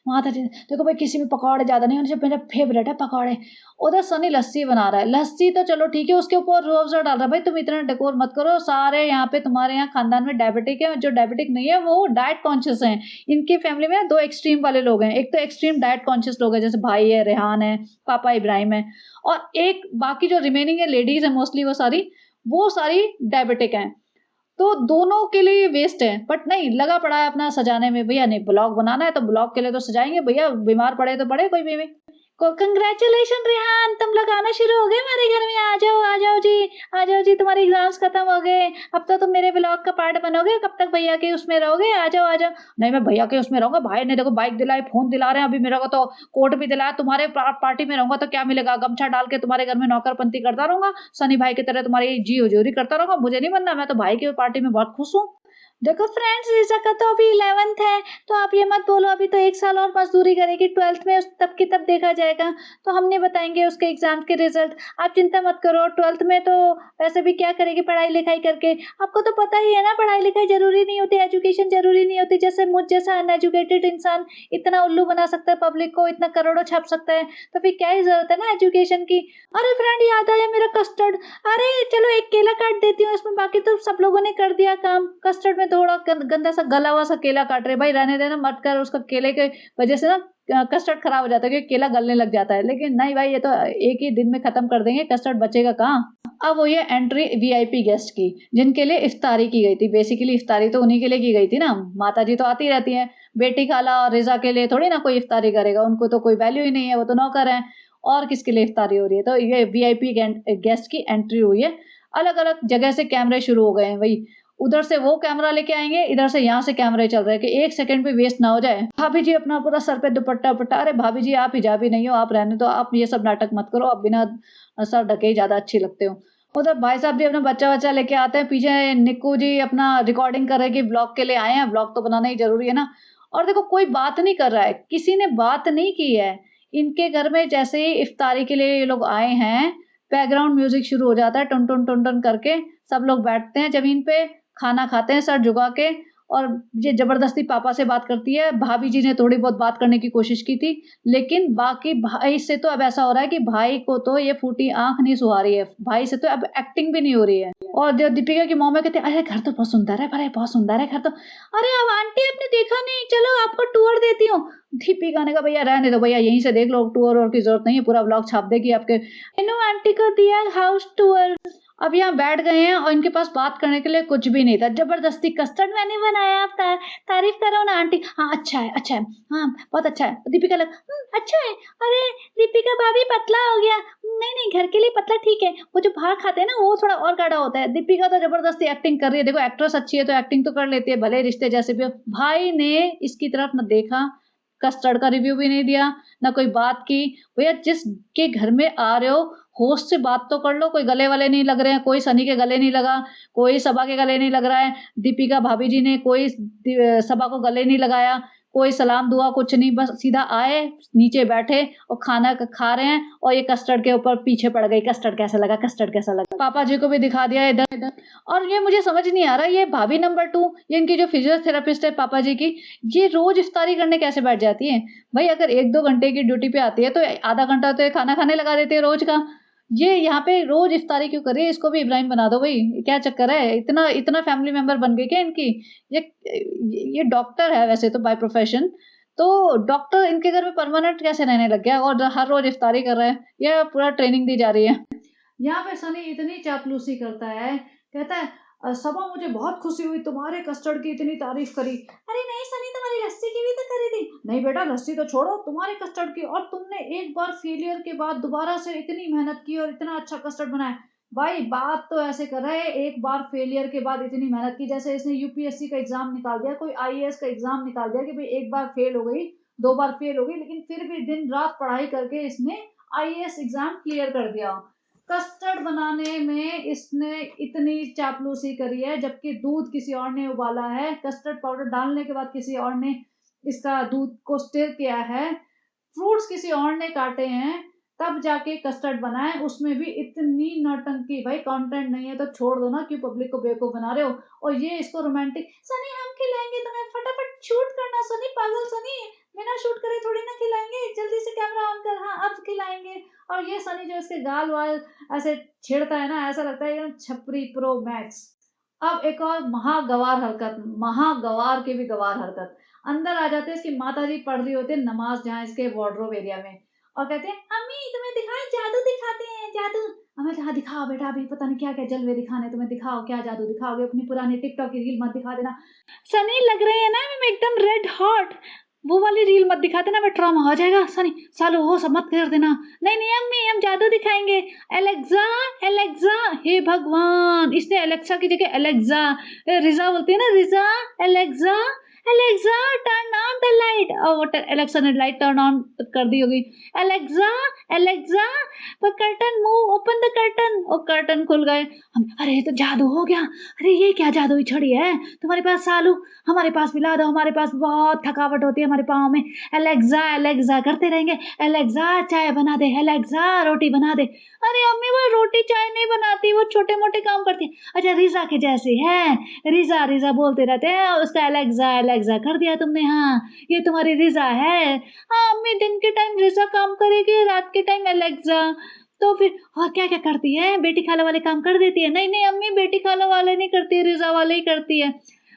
माताजी ने देखो भाई किसी में पकौड़े ज़्यादा नहीं होने चाहिए, मेरा फेवरेट है पकौड़े। उधर सनी लस्सी बना रहा है, लस्सी तो चलो ठीक है उसके ऊपर रूह अफ़ज़ा डाल रहा है। भाई तुम इतना डेकोर मत करो, सारे यहाँ पे तुम्हारे यहाँ खानदान में डायबिटिक है, जो डायबिटिक नहीं है वो डाइट कॉन्शियस हैं। इनकी फैमिली में 2 एक्सट्रीम वाले लोग हैं, एक तो एक्सट्रीम डाइट कॉन्शियस लोग हैं जैसे भाई है, रेहान है, पापा इब्राहिम है और एक बाकी जो रिमेनिंग है लेडीज़ है मोस्टली वो सारी डायबिटिक हैं। तो दोनों के लिए वेस्ट है, बट नहीं लगा पड़ा है अपना सजाने में भैया नहीं ब्लॉग बनाना है तो ब्लॉग के लिए तो सजाएँगे भैया बीमार पड़े तो पड़े कोई भी। को कांग्रेचुलेशन रेहान तुम लोग आना शुरू हो गए हमारे घर में आ जाओ जी तुम्हारे एग्जाम्स खत्म हो गए अब तो तुम मेरे ब्लॉग का पार्ट बनोगे कब तक भैया के उसमें रहोगे आ जाओ नहीं मैं भैया के उसमें रहूंगा भाई ने देखो बाइक दिलाई फोन दिला रहे हैं अभी मेरे को तो कोट भी दिलाया तुम्हारे पार्टी में रहूंगा तो क्या मिलेगा गमछा डाल के तुम्हारे घर में नौकरपंती करता रहूंगा सनी भाई की तरह तुम्हारी जी हुजूरी करता रहूंगा मुझे नहीं बनना मैं तो भाई की पार्टी में बहुत खुश हूँ देखो फ्रेंड्स रिजा का तो अभी 11th है तो आप ये मत बोलो अभी तो 1 साल और मजदूरी करेगी 12th में तब की तब देखा जाएगा तो हम नहीं बताएंगे उसके एग्जाम के रिजल्ट आप चिंता मत करो 12th में तो वैसे भी क्या करेगी पढ़ाई लिखाई करके आपको तो पता ही है ना पढ़ाई लिखाई जरूरी नहीं होती एजुकेशन जरूरी नहीं होती जैसे मुझ जैसा अनएजुकेटेड इंसान इतना उल्लू बना सकता है पब्लिक को इतना करोड़ों छाप सकता है तो फिर क्या ही जरूरत है ना एजुकेशन की अरे फ्रेंड याद आया मेरा कस्टर्ड अरे चलो एक केला काट देती हूँ इसमें बाकी तो सब लोगों ने कर दिया काम कस्टर्ड में थोड़ा गंदा सा गला हुआ सा केला काट रहे भाई रहने देना मत कर उसका केले के वजह से ना कस्टर्ड खराब हो जाता है क्योंकि केला गलने लग जाता है लेकिन नहीं भाई ये तो एक ही दिन में खत्म कर देंगे कस्टर्ड बचेगा कहाँ अब वो ये एंट्री वीआईपी गेस्ट की जिनके लिए इफ्तारी की गई थी बेसिकली इफ्तारी तो उन्हीं के लिए की गई थी ना माता जी तो आती रहती हैं बेटी खाला और रिजा के लिए थोड़ी ना कोई इफ्तारी करेगा उनको तो कोई वैल्यू ही नहीं है वो तो नौकर है और किसके लिए इफ्तारी हो रही है तो ये वीआईपी गेस्ट की एंट्री हुई है अलग अलग जगह से कैमरे शुरू हो गए हैं भाई उधर से वो कैमरा लेके आएंगे इधर से यहाँ से कैमरे चल रहे हैं कि 1 सेकंड भी वेस्ट ना हो जाए भाभी जी अपना पूरा सर पे दुपट्टा उपट्टा अरे भाभी जी आप हिजाबी नहीं हो आप रहने दो आप ये सब नाटक मत करो आप बिना सर ढके ही ज्यादा अच्छी लगते हो उधर भाई साहब भी अपना बच्चा लेके आते हैं पीछे निक्कू जी अपना रिकॉर्डिंग कर रहे हैं कि ब्लॉग के लिए आए हैं ब्लॉग तो बनाना ही जरूरी है ना और देखो कोई बात नहीं कर रहा है किसी ने बात नहीं की है इनके घर में जैसे ही इफ्तारी के लिए ये लोग आए हैं बैकग्राउंड म्यूजिक शुरू हो जाता है टुन टुन टुन टुन करके सब लोग बैठते हैं जमीन पे खाना खाते हैं सर झुका के और ये जबरदस्ती पापा से बात करती है भाभी जी ने थोड़ी बहुत बात करने की कोशिश की थी लेकिन बाकी भाई से तो अब ऐसा हो रहा है कि भाई को तो ये फूटी आंख नहीं सुहा रही है भाई से तो अब एक्टिंग भी नहीं हो रही है और जो दीपिका की मॉम कहते हैं अरे घर तो बहुत सुंदर है अरे बहुत सुंदर है घर तो अरे अब आंटी आपने देखा नहीं चलो आपको टूर देती हूँ दीपिका ने कहा भैया रहने दो भैया यहीं से देख लो टूर की जरूरत नहीं है पूरा ब्लॉग छाप देगी आपके आंटी को दिया हाउस टूर अब यहाँ बैठ गए हैं और इनके पास बात करने के लिए कुछ भी नहीं था जबरदस्ती कस्टर्ड मैंने बनाया आप तारीफ करो ना आंटी हाँ अच्छा है हाँ बहुत अच्छा है दीपिका लग अच्छा है अरे दीपिका भाभी पतला हो गया नहीं घर के लिए पतला ठीक है वो जो बाहर खाते हैं ना वो थोड़ा और गाढ़ा होता है दीपिका तो जबरदस्ती एक्टिंग कर रही है देखो एक्ट्रेस अच्छी है तो एक्टिंग तो कर लेती है भले रिश्ते जैसे भी हो भाई ने इसकी तरफ न देखा कस्टर्ड का रिव्यू भी नहीं दिया ना कोई बात की भैया जिसके घर में आ रहे हो होस्ट से बात तो कर लो कोई गले वाले नहीं लग रहे हैं कोई सनी के गले नहीं लगा कोई सबा के गले नहीं लग रहा है दीपिका भाभी जी ने कोई सबा को गले नहीं लगाया कोई सलाम दुआ कुछ नहीं बस सीधा आए नीचे बैठे और खाना खा रहे हैं और ये कस्टर्ड के ऊपर पीछे पड़ गई कस्टर्ड कैसा लगा पापा जी को भी दिखा दिया इधर और ये मुझे समझ नहीं आ रहा ये भाभी नंबर 2 ये इनकी जो फिजियोथेरेपिस्ट है पापा जी की ये रोज इफ्तारी करने कैसे बैठ जाती है भाई अगर 1-2 घंटे की ड्यूटी पे आती है तो आधा घंटा तो खाना खाने लगा देती है रोज का ये यहाँ पे रोज इफ्तारी क्यों कर रही है इसको भी इब्राहिम बना दो भाई क्या चक्कर है इतना फैमिली मेंबर बन गई क्या इनकी ये डॉक्टर है वैसे तो बाय प्रोफेशन तो डॉक्टर इनके घर में परमानेंट कैसे रहने लग गया और हर रोज इफ्तारी कर रहा है ये पूरा ट्रेनिंग दी जा रही है यहाँ पे सनी इतनी चापलूसी करता है कहता है सबा मुझे बहुत खुशी हुई तुम्हारे कस्टर्ड की इतनी तारीफ करी। अरे नहीं सनी, तुम्हारी लस्सी की भी तो करी थी। नहीं बेटा, लस्सी तो छोड़ो, तुम्हारे कस्टर्ड की। और तुमने एक बार फेलियर के बाद दोबारा से इतनी मेहनत की और इतना अच्छा कस्टर्ड बनाया। भाई बात तो ऐसे कर रहे हैं, एक बार फेलियर के बाद इतनी मेहनत की, जैसे इसने यूपीएससी का एग्जाम निकाल दिया, कोई आईएएस का एग्जाम निकाल दिया कि भाई एक बार फेल हो गई, दो बार फेल हो गई, लेकिन फिर भी दिन रात पढ़ाई करके इसने आईएएस एग्जाम क्लियर कर दिया। कस्टर्ड बनाने में इसने इतनी चापलूसी करी है, जबकि दूध किसी और ने उबाला है, कस्टर्ड पाउडर डालने के बाद किसी और ने इसका दूध को स्टिर किया है, फ्रूट्स किसी और ने काटे हैं, तब जाके कस्टर्ड बना है। उसमें भी इतनी नौटंकी। भाई कंटेंट नहीं है तो छोड़ दो ना, क्यों पब्लिक को बेवकूफ बना रहे हो। और ये इसको रोमांटिक, सनी हम खिलाएंगे तुम्हें, फटाफट शूट करना सनी, पागल सनी, बिना शूट करे थोड़ी ना खिलाएंगे, जल्दी से कैमरा ऑन कर, हाँ अब खिलाएंगे। और ये सनी जो इसके गाल वाल ऐसे छेड़ता है ना, ऐसा लगता है एकदम छपरी प्रो मैक्स। अब एक और महागवार हरकत, महागवार की भी गवार हरकत। अंदर आ जाते हैं, इसकी माता जी पढ़ रही होती है नमाज जहाँ इसके वार्डरोब एरिया में, और कहते हैं अम्मी तुम्हें दिखाएं, जादू दिखाते हैं, जादू। हमें कहा दिखाओ बेटा, अभी पता नहीं क्या क्या जलवे दिखाने तुम्हें, दिखाओ क्या जादू दिखाओगे, अपनी पुरानी टिकटॉक की रील मत दिखा देना। सनी लग रहे हैं ना मैं एकदम रेड हॉट, वो वाली रील मत दिखा देना, मैं ट्रॉमा हो जाएगा सनी, सालो वो सब मत कर देना। नहीं नहीं अम्मी, हम जादू दिखाएंगे। एलेक्सा, एलेक्सा, हे भगवान, इसने एलेक्सा की जगह एलेक्सा, रिजा बोलती है ना, Riza, Alexa, Alexa turn on the light. और एलेक्सा ने लाइट टर्न ऑन कर दी होगी। एलेक्सा, एलेक्सा, पर curtain move, open the curtain, और कर्टन खुल गए। हम, अरे ये तो जादू हो गया, अरे ये क्या जादुई छड़ी है तुम्हारे पास सालू, हमारे पास पिला दो, हमारे पास बहुत थकावट होती है हमारे पाँव में। एलेक्सा, एलेक्सा करते रहेंगे, एलेक्सा चाय बना दे, एलेक्सा रोटी बना दे। अरे अम्मी वो रोटी चाय नहीं बनाती, वो छोटे मोटे काम करती है। अच्छा रिजा के जैसी है, रिजा रिजा बोलते रहते हैं, उसका एलेक्सा एलेक्सा कर दिया तुमने। हाँ ये तुम्हारी रिजा है। हाँ अम्मी, दिन के टाइम रिजा काम करेगी, रात के टाइम एलेक्सा। तो फिर और क्या क्या करती है, बेटी खाला वाले काम कर देती है। नहीं नहीं अम्मी, बेटी खाला वाले नहीं करती, रिजा वाले ही करती है।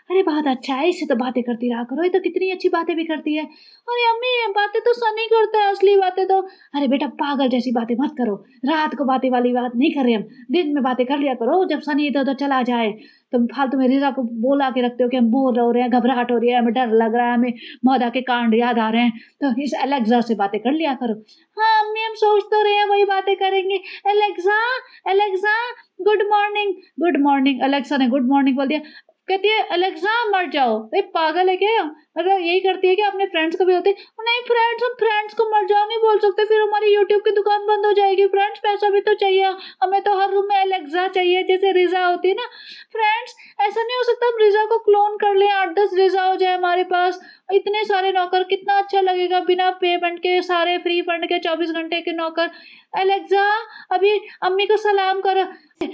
अरे बहुत अच्छा है, इससे तो बातें करती रहा करो, ये तो कितनी अच्छी बातें भी करती है। अरे अम्मी ये बातें तो सनी करता है, असली बातें तो। अरे बेटा पागल जैसी बातें मत करो, रात को बातें वाली बात नहीं कर रहे हम, दिन में बातें कर लिया करो, जब सनी इधर उधर चला जाए। तुम फालतू में रिजा को बोला के रखते हो कि हम बोर हो रहे हैं, घबराहट हो रही है, हमें डर लग रहा है, हमें मौदा के कांड याद आ रहे हैं, तो इस एलेक्सा से बातें कर लिया करो। हाँ अम्मी हम सोच तो रहे हैं वही बातें करेंगे। Alexa, Alexa, good morning, good morning. Alexa ने गुड मॉर्निंग बोल दिया। कहती है एलेक्सा मर जाओ। भाई पागल है क्या, मतलब यही करती है कि अपने फ्रेंड्स को भी होते हैं, नहीं फ्रेंड्स, हम फ्रेंड्स को मर जाओ नहीं बोल सकते, फिर हमारी यूट्यूब की दुकान बंद हो जाएगी। फ्रेंड्स पैसा भी तो चाहिए, हमें तो हर रूम में एलेक्सा चाहिए, जैसे रिजा होती है ना। फ्रेंड्स ऐसा नहीं हो सकता, हम रिजा को क्लोन कर लें, 8-10 रिजा हो जाए हमारे पास, इतने सारे नौकर, कितना अच्छा लगेगा, बिना पेमेंट के, सारे फ्री फंड के, 24 घंटे के नौकर। एलेक्सा अभी अम्मी को सलाम करो।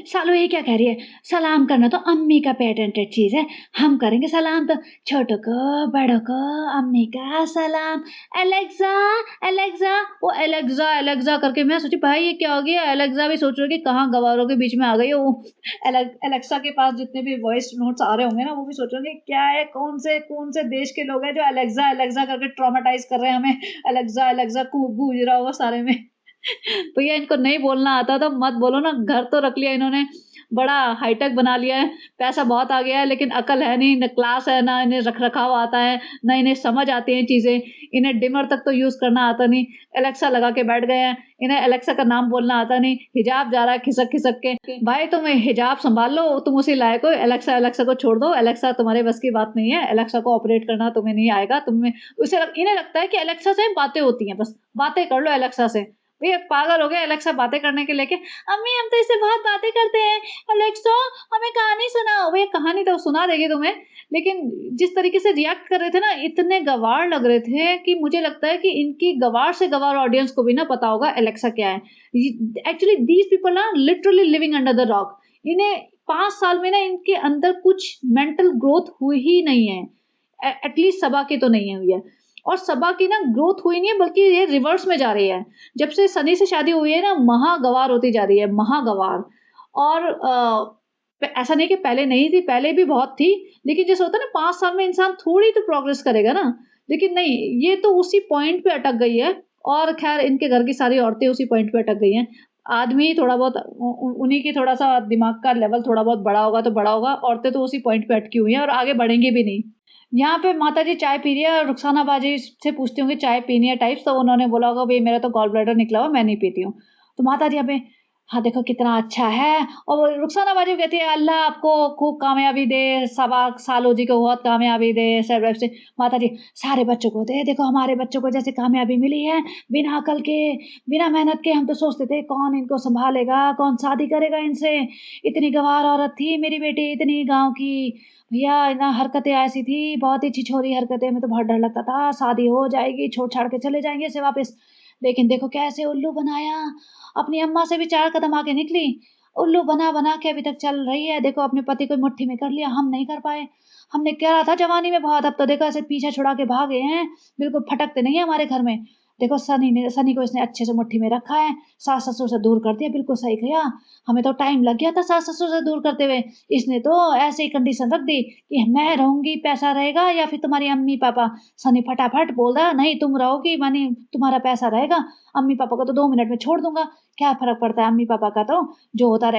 सालो ये क्या कह रही है, सलाम करना तो अम्मी का पेटेंटेड चीज है, हम करेंगे सलाम तो छोटों को बड़ों को, अम्मी का सलाम। एलेक्सा, एलेक्सा, वो एलेक्सा एलेक्सा करके मैं सोची भाई ये क्या हो गया। एलेक्सा भी सोच रही कि कहाँ गवारों के बीच में आ गई है वो। एलेक्सा के पास जितने भी वॉइस नोट्स आ रहे होंगे ना, वो भी सोच रहे क्या है, कौन से देश के लोग हैं जो एलेक्सा एलेक्सा करके ट्रॉमेटाइज कर रहे हैं हमें। एलेक्सा एलेक्सा गूंज रहा होगा सारे में। भैया इनको नहीं बोलना आता तो मत बोलो ना, घर तो रख लिया इन्होंने, बड़ा हाईटेक बना लिया है, पैसा बहुत आ गया है, लेकिन अकल है नहीं, न क्लास है, ना इन्हें रख रखाव आता है, ना इन्हें समझ आती हैं चीज़ें, इन्हें डिमर तक तो यूज़ करना आता नहीं। एलेक्सा लगा के बैठ गए हैं, इन्हें एलेक्सा का नाम बोलना आता नहीं, हिजाब जा रहा है खिसक खिसक के। भाई तुम हिजाब संभाल लो, तुम उसी लायक हो, एलेक्सा एलेक्सा को छोड़ दो, एलेक्सा तुम्हारे बस की बात नहीं है, एलेक्सा को ऑपरेट करना तुम्हें नहीं आएगा। तुम्हें इन्हें लगता है कि एलेक्सा से बातें होती हैं, बस बातें कर लो एलेक्सा से। भैया पागल हो गए एलेक्सा बातें करने के लेके। अम्मी हम तो इससे बहुत बातें करते हैं, एलेक्सा हमें कहानी सुनाओ। भैया कहानी तो सुना देगी तुम्हें, लेकिन जिस तरीके से रिएक्ट कर रहे थे ना, इतने गवार लग रहे थे कि मुझे लगता है कि इनकी गवार से गवार ऑडियंस को भी ना पता होगा एलेक्सा क्या है। Actually these people are literally living under the rock. इन्हें 5 साल में ना इनके अंदर कुछ मेंटल ग्रोथ हुई ही नहीं है, एटलीस्ट सबा की तो नहीं हुई है। और सबा की ना ग्रोथ हुई नहीं है, बल्कि ये रिवर्स में जा रही है। जब से सनी से शादी हुई है ना, महागवार होती जा रही है, महागवार। और ऐसा नहीं कि पहले नहीं थी, पहले भी बहुत थी, लेकिन जैसे होता है ना 5 साल में इंसान थोड़ी तो प्रोग्रेस करेगा ना, लेकिन नहीं, ये तो उसी पॉइंट पे अटक गई है। और खैर इनके घर की सारी औरतें उसी पॉइंट पे अटक गई हैं। आदमी थोड़ा बहुत उन्हीं की थोड़ा-सा दिमाग का लेवल थोड़ा बहुत बड़ा होगा तो बड़ा होगा, औरतें तो उसी पॉइंट पे अटकी हुई हैं और आगे बढ़ेंगी भी नहीं। यहाँ पे माताजी चाय पी रही है और रुखसाना बाजी से पूछती होंगी चाय पीनी है टाइप्स, तो उन्होंने बोला होगा भई मेरा तो गॉल ब्लैडर निकला हुआ मैं नहीं पीती हूँ। तो माताजी यहाँ पे हाँ, देखो कितना अच्छा है और वो रुखसाना बाजी कहती है अल्लाह आपको खूब कामयाबी दे, सबा सालो जी को बहुत कामयाबी दे, सब से माताजी सारे बच्चों को दे, देखो हमारे बच्चों को जैसे कामयाबी मिली है, बिना अकल के, बिना मेहनत के हम तो सोचते थे कौन इनको सँभालेगा, कौन शादी करेगा इनसे, इतनी गँवार औरत थी मेरी बेटी, इतनी गाँव की भैया ना हरकतें ऐसी थी, बहुत ही छिछोरी हरकतें, हमें तो बहुत डर लगता था, शादी हो जाएगी, छोड़-छाड़ के चले जाएँगे ऐसे वापस। लेकिन देखो कैसे उल्लू बनाया, अपनी अम्मा से भी 4 कदम आगे निकली, उल्लू बना-बना के अभी तक चल रही है, देखो अपने पति को मुट्ठी में कर लिया, हम नहीं कर पाए। हमने करा था जवानी में बहुत, अब तो देखो ऐसे पीछा छुड़ा के भागे हैं, बिल्कुल फटकते नहीं है हमारे घर में। देखो सनी को इसने अच्छे से मुट्ठी में रखा है, सास-ससुर से दूर कर दिया, बिल्कुल सही किया। हमें तो टाइम लग गया था सास-ससुर से दूर करते हुए, इसने तो ऐसे ही कंडीशन रख दी कि मैं रहूँगी, पैसा रहेगा या फिर तुम्हारी अम्मी-पापा। सनी फटाफट बोल रहा, "नहीं तुम रहोगी, मानी तुम्हारा पैसा रहेगा, अम्मी-पापा को तो 2 मिनट में छोड़ दूँगा। क्या फ़र्क पड़ता है अम्मी-पापा का तो, जो होता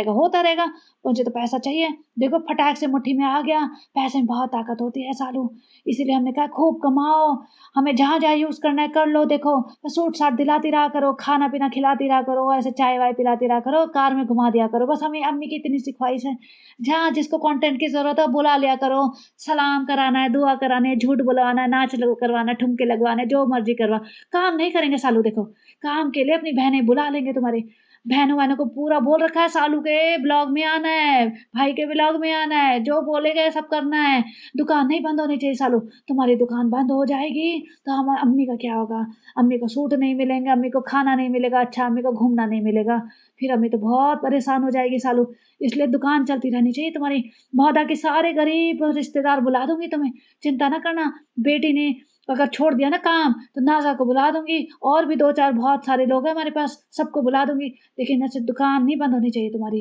रहेगा, मुझे तो पैसा चाहिए।" देखो फटाक से मुट्ठी में आ गया, पैसे में बहुत ताकत होती है सालू, इसीलिए हमने कहा खूब कमाओ, हमें जहाँ-जहाँ यूज़ करना है कर लो, देखो सूट-साट दिलाती रहा करो, खाना-पीना खिलाती रहा करो, ऐसे चाय-वाय पिलाती रहा करो, कार में घुमा दिया करो, बस हमें अम्मी की इतनी सी ख़्वाहिश है। जहाँ जिसको कंटेंट की ज़रूरत है बुला लिया करो, सलाम कराना है, दुआ करानी है, झूठ बुलवाना है, नाच लो करवाना है, ठुमके लगवाने हैं, जो मर्ज़ी करवा काम नहीं करेंगे सालू देखो, काम के लिए अपनी बहनें बुला लेंगे तुम्हारी। बहनों-वहनों को पूरा बोल रखा है सालू के ब्लॉग में आना है, भाई के ब्लॉग में आना है, जो बोलेगा सब करना है। दुकान नहीं बंद होनी चाहिए सालू, तुम्हारी दुकान बंद हो जाएगी तो हम अम्मी का क्या होगा? अम्मी को सूट नहीं मिलेंगे, अम्मी को खाना नहीं मिलेगा अच्छा, अम्मी को घूमना नहीं मिलेगा। फिर अम्मी तो बहुत परेशान हो जाएगी सालू, इसलिए दुकान चलती रहनी चाहिए तुम्हारी। मोहल्ला के सारे गरीब रिश्तेदार बुला दूँगी तुम्हें, चिंता ना करना। बेटी ने अगर छोड़ दिया ना काम, तो नाज़ा को बुला दूँगी और भी 2-4 बहुत सारे लोग हैं हमारे पास, सबको बुला दूँगी। लेकिन ऐसे दुकान नहीं बंद होनी चाहिए तुम्हारी।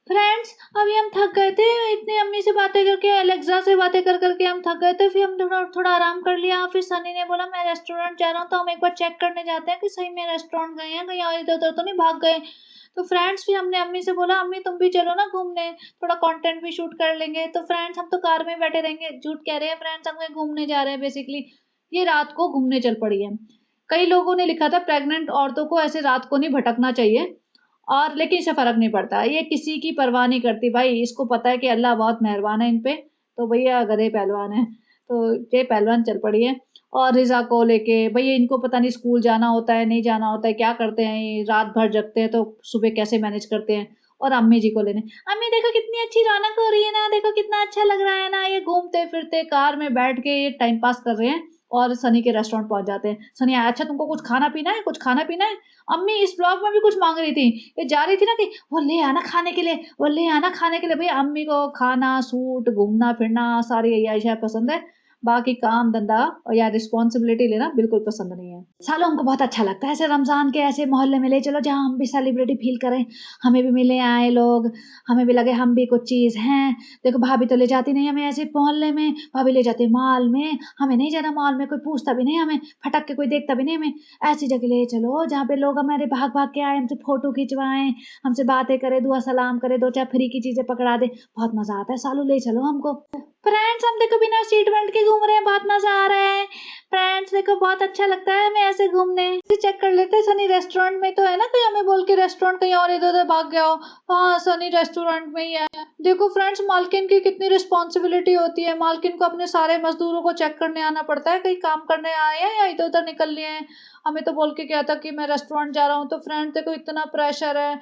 फ्रेंड्स, अभी हम थक गए थे, इतनी अम्मी से बातें करके, अलेक्सा से बातें कर के हम थक गए थे, फिर हम थोड़ा थोड़ा आराम कर लिया। फिर सनी ने बोला मैं रेस्टोरेंट जा रहा हूँ, तो हम एक बार चेक करने जाते हैं कि सही में रेस्टोरेंट गए हैं, कहीं और इधर-उधर तो नहीं भाग गए। तो फ्रेंड्स फिर हमने अम्मी से बोला, "अम्मी तुम भी चलो ना घूमने, थोड़ा कंटेंट भी शूट कर लेंगे।" तो फ्रेंड्स हम तो कार में बैठे रहेंगे, झूठ कह रहे हैं फ्रेंड्स, हम कहीं घूमने जा रहे हैं बेसिकली। ये रात को घूमने चल पड़ी है। कई लोगों ने लिखा था प्रेग्नेंट औरतों को ऐसे रात को नहीं भटकना चाहिए। और लेकिन इससे फ़र्क नहीं पड़ता, ये किसी की परवाह नहीं करती भाई, इसको पता है कि अल्लाह बहुत मेहरबान है इन पे, तो भैया गधे पहलवान हैं। तो ये पहलवान चल पड़ी है और रिज़ा को लेके भैया इनको पता नहीं स्कूल जाना होता है, नहीं जाना होता है, क्या करते हैं ये, रात भर जगते हैं तो सुबह कैसे मैनेज करते हैं और अम्मी जी को लेने, "अम्मी देखो कितनी अच्छी रौनक हो रही है ना, देखो कितना अच्छा लग रहा है ना।" ये घूमते-फिरते कार में बैठ के ये टाइम पास कर रहे हैं और सनी के रेस्टोरेंट पहुँच जाते हैं। सनी आया, "अच्छा तुमको कुछ खाना-पीना है? कुछ खाना-पीना है?" अम्मी इस ब्लॉग में भी कुछ माँग रही थी। ये जा रही थी ना कि वो ले आना खाने के लिए, वो ले आना खाने के लिए। भैया अम्मी को खाना, सूट, घूमना-फिरना सारी अय्याशियाँ पसंद है। बाकी काम-धंधा या रिस्पॉन्सिबिलिटी लेना बिल्कुल पसंद नहीं है। सालों हमको बहुत अच्छा लगता है ऐसे रमज़ान के ऐसे मोहल्ले में ले चलो जहाँ हम भी सेलिब्रिटी फ़ील करें। हमें भी मिले आए लोग, हमें भी लगे हम भी कुछ चीज़ हैं। देखो भाभी तो ले जाती नहीं हमें ऐसे मोहल्ले में, भाभी ले जाती है मॉल में। हमें नहीं जाना मॉल में, कोई पूछता भी नहीं हमें, फटक के कोई देखता भी नहीं हमें। ऐसी जगह ले चलो जहाँ पे लोग हमारे भाग-भाग के आएँ, हमसे फ़ोटो खिंचवाएँ, हमसे बातें करें, दुआ सलाम करें, 2-4 फ्री की चीज़ें पकड़ा दें, बहुत मज़ा आता है। सालों ले चलो हमको। फ्रेंड्स हम देखो बिना सीट बेल्ट के घूम रहे हैं, बहुत मज़ा आ रहा है। फ्रेंड्स देखो बहुत अच्छा लगता है हमें ऐसे घूमने। फिर चेक कर लेते हैं सनी रेस्टोरेंट में तो है ना, कोई हमें बोल के रेस्टोरेंट कहीं और इधर-उधर भाग गया हो। हाँ, सनी रेस्टोरेंट में ही है। देखो फ्रेंड्स मालकिन की कितनी रिस्पॉन्सिबिलिटी होती है, मालकिन को अपने सारे मज़दूरों को चेक करने आना पड़ता है, कहीं काम करने आए हैं या इधर-उधर निकल लिए हैं। हमें तो बोल के गया था कि मैं रेस्टोरेंट जा रहा हूँ, तो फ्रेंड्स देखो इतना प्रेशर है।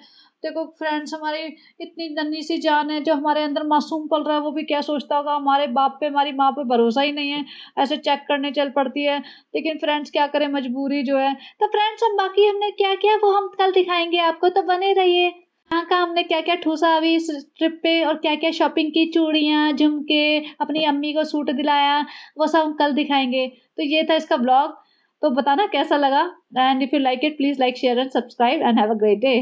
देखो फ्रेंड्स हमारी इतनी नन्ही सी जान है, जो हमारे अंदर मासूम पल रहा है, वो भी क्या सोचता होगा, हमारे बाप पे, हमारी माँ पे भरोसा ही नहीं है, ऐसे चेक करने चल पड़ती है। लेकिन फ्रेंड्स क्या करें, मजबूरी जो है। तो फ्रेंड्स अब बाकी हमने क्या किया वो हम कल दिखाएँगे आपको, तो बने रहिए। कहाँ का हमने क्या-क्या ठूसा अभी इस ट्रिप पे और क्या-क्या शॉपिंग की, चूड़ियाँ, झुमके, अपनी अम्मी को सूट दिलाया, वो सब हम कल दिखाएँगे। तो ये था इसका ब्लॉग, तो बताना कैसा लगा and if you like it please like, share and subscribe and have a great day.